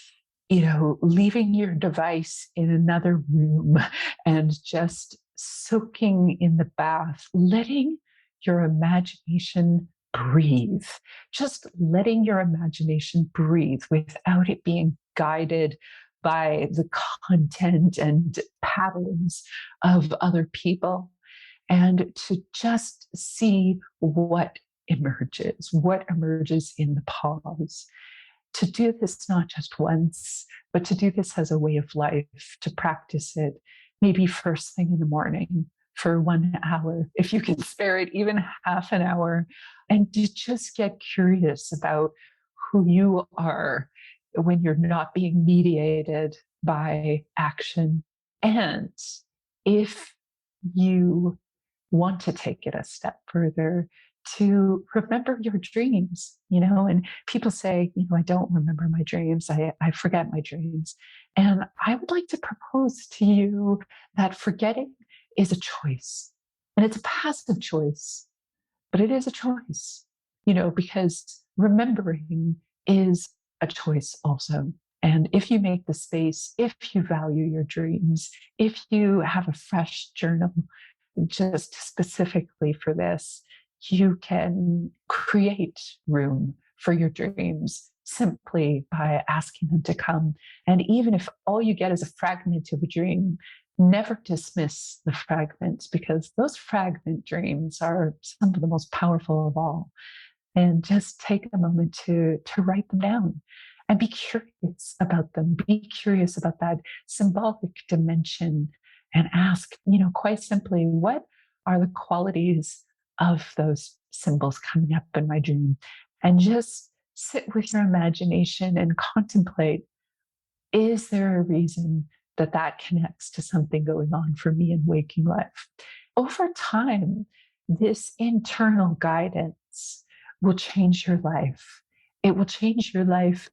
leaving your device in another room and just soaking in the bath, letting your imagination breathe, just letting your imagination breathe without it being guided by the content and patterns of other people, and to just see what emerges in the pause. To do this not just once, but to do this as a way of life, to practice it maybe first thing in the morning for 1 hour, if you can spare it, even half an hour, and to just get curious about who you are when you're not being mediated by action. And if you want to take it a step further, to remember your dreams, and people say, I don't remember my dreams. I forget my dreams. And I would like to propose to you that forgetting is a choice, and it's a passive choice, but it is a choice, because remembering is a choice also. And if you make the space, if you value your dreams, if you have a fresh journal just specifically for this, you can create room for your dreams simply by asking them to come. And even if all you get is a fragment of a dream, never dismiss the fragments, because those fragment dreams are some of the most powerful of all. And just take a moment to write them down and be curious about them. Be curious about that symbolic dimension and ask, quite simply, what are the qualities of those symbols coming up in my dream? And just sit with your imagination and contemplate, is there a reason that connects to something going on for me in waking life? Over time, this internal guidance will change your life. It will change your life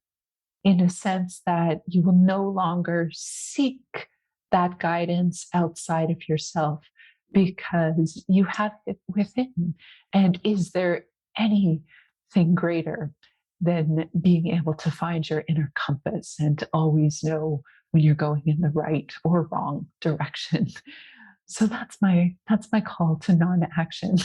in a sense that you will no longer seek that guidance outside of yourself, because you have it within. And is there anything greater than being able to find your inner compass and to always know when you're going in the right or wrong direction? So that's my call to non-action.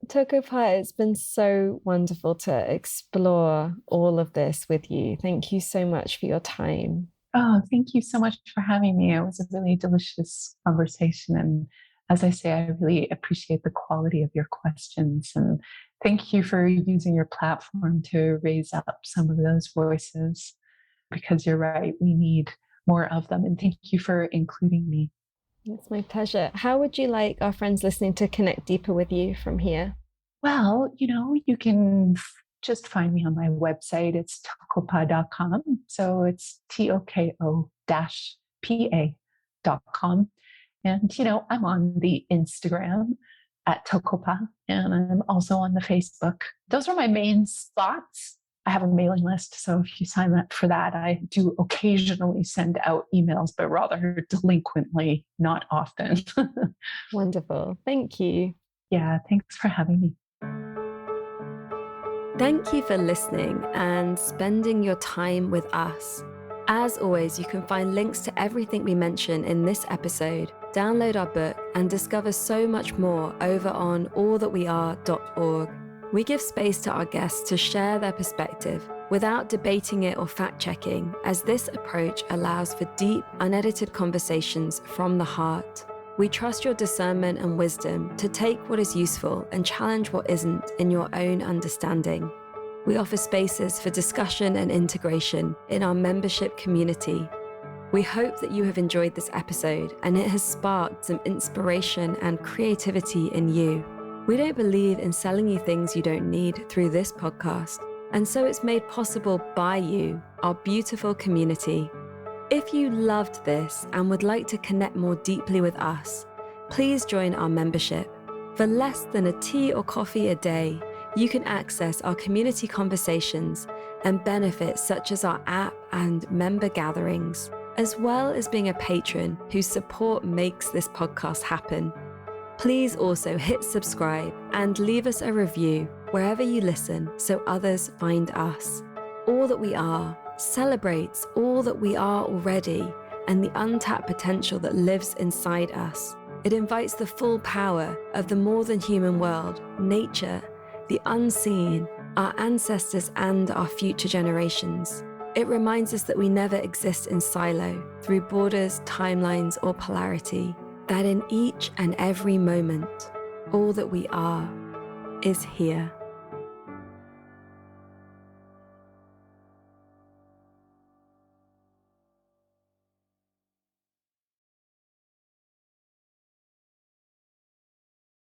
Toko-pa, it's been so wonderful to explore all of this with you. Thank you so much for your time. Oh, thank you so much for having me. It was a really delicious conversation. And as I say, I really appreciate the quality of your questions. And thank you for using your platform to raise up some of those voices, because you're right, we need more of them. And thank you for including me. It's my pleasure. How would you like our friends listening to connect deeper with you from here? Well, you can just find me on my website. It's tokopa.com. So it's TOKO-PA.com. And, I'm on the Instagram at Toko-pa, and I'm also on the Facebook. Those are my main spots. I have a mailing list. So if you sign up for that, I do occasionally send out emails, but rather delinquently, not often. Wonderful. Thank you. Yeah, thanks for having me. Thank you for listening and spending your time with us. As always, you can find links to everything we mention in this episode, download our book, and discover so much more over on allthatweare.org. We give space to our guests to share their perspective without debating it or fact-checking, as this approach allows for deep, unedited conversations from the heart. We trust your discernment and wisdom to take what is useful and challenge what isn't in your own understanding. We offer spaces for discussion and integration in our membership community. We hope that you have enjoyed this episode and it has sparked some inspiration and creativity in you. We don't believe in selling you things you don't need through this podcast, and so it's made possible by you, our beautiful community. If you loved this and would like to connect more deeply with us, please join our membership. For less than a tea or coffee a day, you can access our community conversations and benefits such as our app and member gatherings, as well as being a patron whose support makes this podcast happen. Please also hit subscribe and leave us a review wherever you listen so others find us. All That We Are celebrates all that we are already and the untapped potential that lives inside us. It invites the full power of the more than human world, nature, the unseen, our ancestors and our future generations. It reminds us that we never exist in silo, through borders, timelines, or polarity, that in each and every moment, all that we are is here.